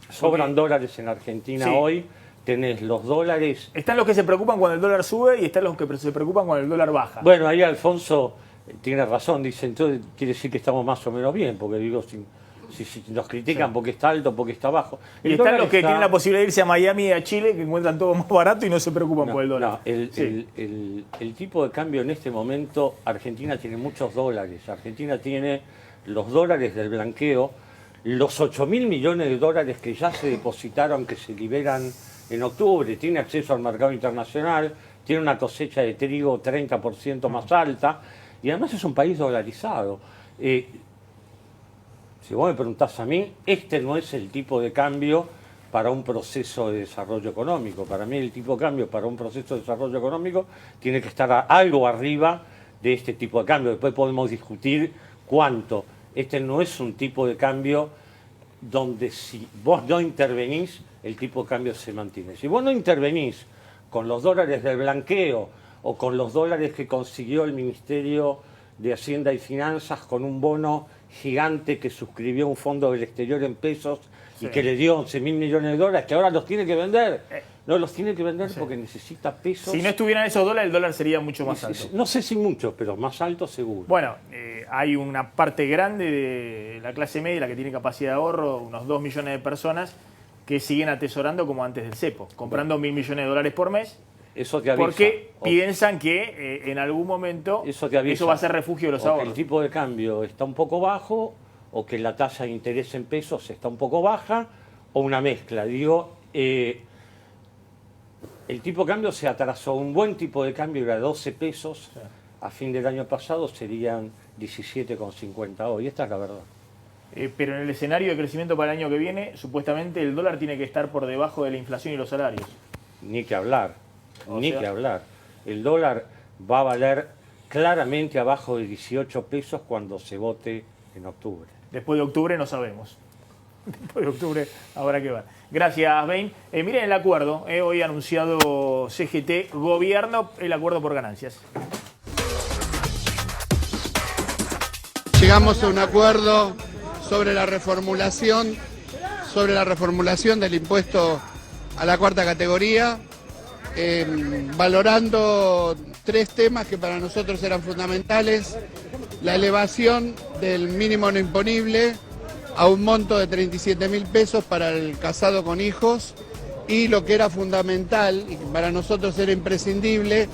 Sobran dólares en Argentina hoy. Tenés los dólares... Están los que se preocupan cuando el dólar sube y están los que se preocupan cuando el dólar baja. Bueno, ahí Alfonso tiene razón, dice, entonces quiere decir que estamos más o menos bien, porque digo, si nos critican porque está alto, porque está bajo. Y están los que tienen la posibilidad de irse a Miami y a Chile, que encuentran todo más barato y no se preocupan por el dólar. No, el tipo de cambio en este momento, Argentina tiene muchos dólares. Argentina tiene los dólares del blanqueo, los 8.000 millones de dólares que ya se depositaron, que se liberan en octubre, tiene acceso al mercado internacional, tiene una cosecha de trigo 30% más alta y además es un país dolarizado. Si vos me preguntás a mí, este no es el tipo de cambio para un proceso de desarrollo económico. Para mí el tipo de cambio para un proceso de desarrollo económico tiene que estar algo arriba de este tipo de cambio. Después podemos discutir cuánto. Este no es un tipo de cambio donde si vos no intervenís, el tipo de cambio se mantiene. Si vos no intervenís con los dólares del blanqueo o con los dólares que consiguió el Ministerio de Hacienda y Finanzas con un bono gigante que suscribió un fondo del exterior en pesos y que le dio 11.000 millones de dólares, que ahora los tiene que vender. No los tiene que vender porque necesita pesos. Si no estuvieran esos dólares, el dólar sería mucho más alto. No sé si mucho, pero más alto seguro. Bueno, hay una parte grande de la clase media, la que tiene capacidad de ahorro, unos 2 millones de personas, que siguen atesorando como antes del cepo, comprando 1.000 millones de dólares por mes. Eso te avisa. Porque piensan que en algún momento eso va a ser refugio de los ahorros. Que el tipo de cambio está un poco bajo, o que la tasa de interés en pesos está un poco baja, o una mezcla. Digo, el tipo de cambio se atrasó. Un buen tipo de cambio era 12 pesos. Sí. A fin del año pasado serían 17,50 hoy. Esta es la verdad. Pero en el escenario de crecimiento para el año que viene, supuestamente el dólar tiene que estar por debajo de la inflación y los salarios. Ni que hablar. Que hablar. El dólar va a valer claramente abajo de 18 pesos cuando se vote en octubre. Después de octubre no sabemos. Después de octubre habrá que ver. Gracias, Bain. Miren el acuerdo. Hoy ha anunciado CGT, gobierno, el acuerdo por ganancias. Llegamos a un acuerdo sobre la reformulación del impuesto a la cuarta categoría, valorando 3 temas que para nosotros eran fundamentales: la elevación del mínimo no imponible, a un monto de 37.000 pesos para el casado con hijos, y lo que era fundamental, y para nosotros era imprescindible,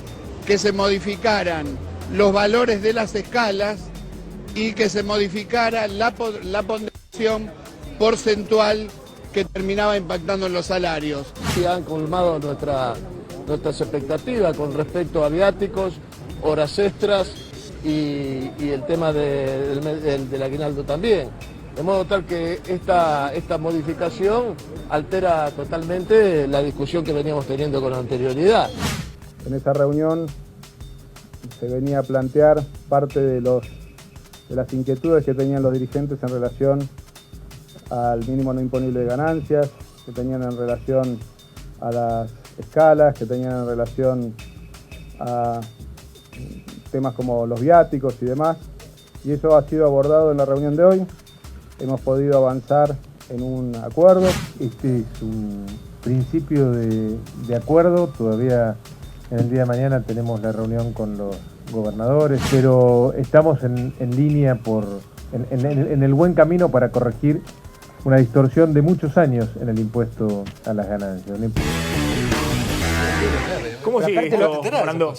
que se modificaran los valores de las escalas y que se modificara la ponderación porcentual que terminaba impactando en los salarios. Sí, han colmado nuestras expectativas con respecto a viáticos, horas extras y el tema del aguinaldo también. De modo tal que esta modificación altera totalmente la discusión que veníamos teniendo con anterioridad. En esa reunión se venía a plantear parte de las inquietudes que tenían los dirigentes en relación al mínimo no imponible de ganancias, que tenían en relación a las escalas, que tenían en relación a temas como los viáticos y demás, y eso ha sido abordado en la reunión de hoy. Hemos podido avanzar en un acuerdo. Este es un principio de acuerdo, todavía en el día de mañana tenemos la reunión con los gobernadores, pero estamos en línea en el buen camino para corregir una distorsión de muchos años en el impuesto a las ganancias. ¿Cómo sigue esto, Fernando?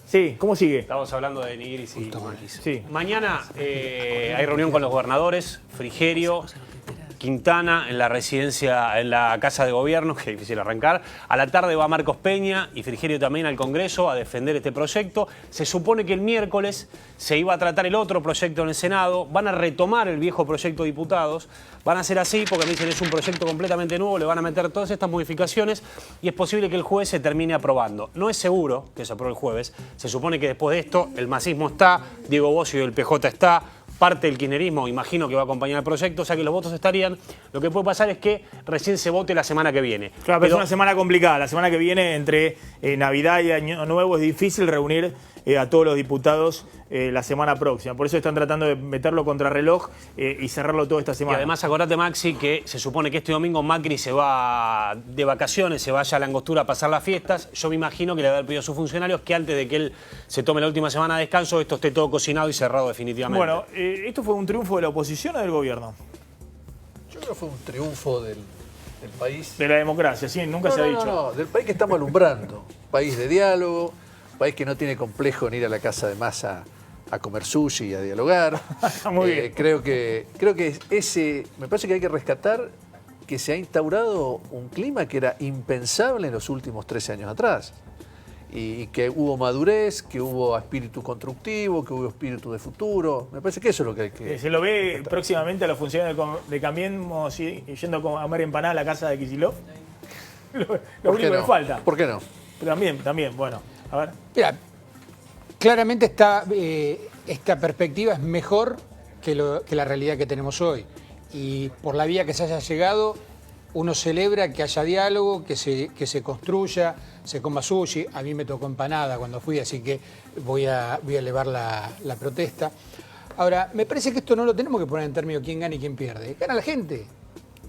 Sí, ¿cómo sigue? Estamos hablando de Nigris y Maquis. Sí. Mañana hay reunión con los gobernadores, Frigerio, Quintana en la residencia, en la Casa de Gobierno, que es difícil arrancar. A la tarde va Marcos Peña y Frigerio también al Congreso a defender este proyecto. Se supone que el miércoles se iba a tratar el otro proyecto en el Senado. Van a retomar el viejo proyecto de diputados. Van a ser así porque me dicen es un proyecto completamente nuevo, le van a meter todas estas modificaciones y es posible que el jueves se termine aprobando. No es seguro que se apruebe el jueves. Se supone que después de esto el masismo está, Diego Bossio del PJ está, parte del kirchnerismo imagino que va a acompañar el proyecto, o sea que los votos estarían. Lo que puede pasar es que recién se vote la semana que viene. Claro, pero es una semana complicada. La semana que viene, entre Navidad y Año Nuevo, es difícil reunir a todos los diputados la semana próxima. Por eso están tratando de meterlo contra reloj y cerrarlo toda esta semana. Y además acordate, Maxi, que se supone que este domingo Macri se va de vacaciones, se vaya a la Angostura a pasar las fiestas. Yo me imagino que le va a haber pedido a sus funcionarios que antes de que él se tome la última semana de descanso, esto esté todo cocinado y cerrado definitivamente. Bueno, ¿esto fue un triunfo de la oposición o del gobierno? Yo creo que fue un triunfo del país. De la democracia, sí, nunca se ha dicho. No, del país que estamos alumbrando. País de diálogo, país que no tiene complejo en ir a la casa de Massa a comer sushi y a dialogar. Muy bien. Creo que me parece que hay que rescatar que se ha instaurado un clima que era impensable en los últimos 13 años atrás. Y que hubo madurez, que hubo espíritu constructivo, que hubo espíritu de futuro. Me parece que eso es lo que hay que... ¿Se lo ve próximamente a los funcionarios de Cambiemos yendo a comer empanada a la casa de Kicillof? Lo único que falta. ¿Por qué no? Pero también, bueno, a ver. Mira, claramente esta perspectiva es mejor que la realidad que tenemos hoy. Y por la vía que se haya llegado, uno celebra que haya diálogo, que se construya, se coma sushi. A mí me tocó empanada cuando fui, así que voy a elevar la protesta. Ahora, me parece que esto no lo tenemos que poner en términos de quién gana y quién pierde. Gana la gente.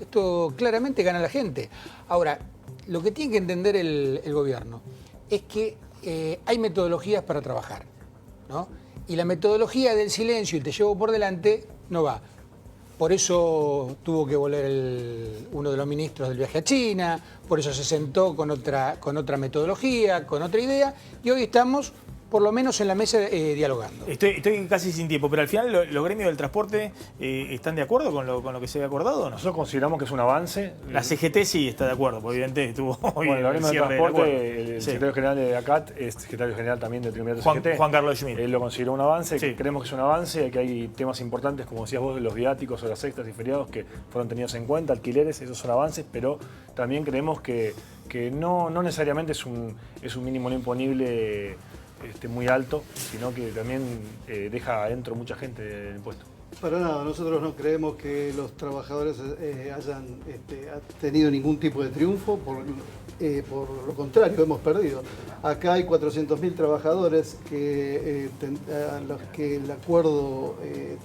Esto claramente gana la gente. Ahora, lo que tiene que entender el gobierno es que hay metodologías para trabajar, ¿no? Y la metodología del silencio y te llevo por delante no va. Por eso tuvo que volver uno de los ministros del viaje a China, por eso se sentó con otra metodología, con otra idea, y hoy estamos por lo menos en la mesa dialogando. Estoy casi sin tiempo, pero al final los gremios del transporte ¿están de acuerdo con lo que se había acordado o no? Nosotros consideramos que es un avance. La CGT sí está de acuerdo, porque evidentemente estuvo hoy bueno, el gremio del transporte, el sí. secretario general de ACAT es secretario general también del Triunvirato CGT. Juan Carlos Schmidt. Él lo consideró un avance, sí. Creemos que es un avance, que hay temas importantes, como decías vos, de los viáticos, horas extras y feriados que fueron tenidos en cuenta, alquileres, esos son avances, pero también creemos que no necesariamente es un mínimo no imponible muy alto, sino que también deja adentro mucha gente del impuesto. Para nada, nosotros no creemos que los trabajadores hayan tenido ningún tipo de triunfo, por lo contrario, hemos perdido. Acá hay 400.000 trabajadores a los que el acuerdo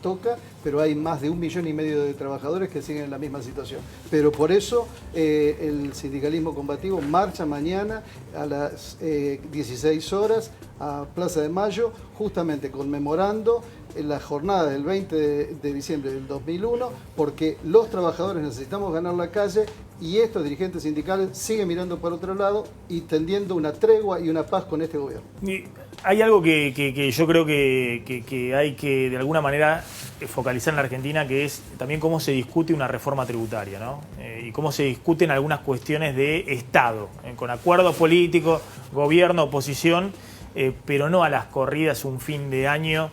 toca, pero hay más de 1,5 millones de trabajadores que siguen en la misma situación. Pero por eso el sindicalismo combativo marcha mañana a las 16 horas a Plaza de Mayo, justamente conmemorando en la jornada del 20 de diciembre del 2001, porque los trabajadores necesitamos ganar la calle y estos dirigentes sindicales siguen mirando por otro lado y tendiendo una tregua y una paz con este gobierno. Y hay algo que yo creo que hay que de alguna manera focalizar en la Argentina, que es también cómo se discute una reforma tributaria, ¿no? Y cómo se discuten algunas cuestiones de Estado, con acuerdos políticos, gobierno, oposición, pero no a las corridas un fin de año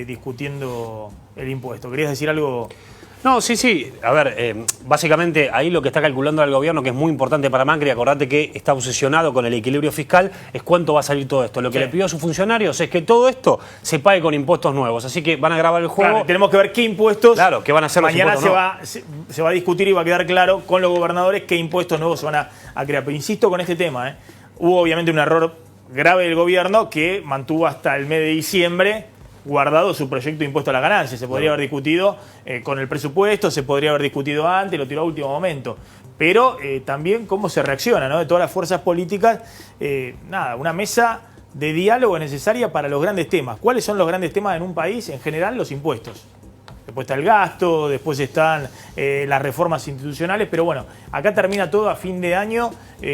discutiendo el impuesto. ¿Querías decir algo? No, sí. A ver, básicamente ahí lo que está calculando el gobierno, que es muy importante para Macri, acordate que está obsesionado con el equilibrio fiscal, es cuánto va a salir todo esto. Lo que le pidió a sus funcionarios es que todo esto se pague con impuestos nuevos. Así que van a grabar el juego. Claro, tenemos que ver qué impuestos. Claro, que van a hacer los mañana impuestos se va a discutir y va a quedar claro con los gobernadores qué impuestos nuevos se van a crear. Pero insisto con este tema, hubo obviamente un error grave del gobierno que mantuvo hasta el mes de diciembre guardado su proyecto de impuesto a la ganancia. Se podría haber discutido con el presupuesto, se podría haber discutido antes, lo tiró a último momento. Pero también cómo se reacciona, ¿no? De todas las fuerzas políticas, una mesa de diálogo es necesaria para los grandes temas. ¿Cuáles son los grandes temas en un país? En general, los impuestos. Después está el gasto, después están las reformas institucionales, pero bueno, acá termina todo a fin de año,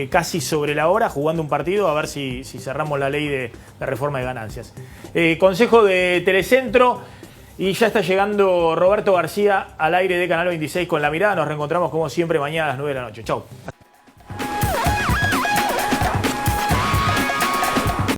casi sobre la hora, jugando un partido, a ver si cerramos la ley de la reforma de ganancias. Consejo de Telecentro, y ya está llegando Roberto García al aire de Canal 26 con La Mirada. Nos reencontramos como siempre mañana a las 9 de la noche. Chau.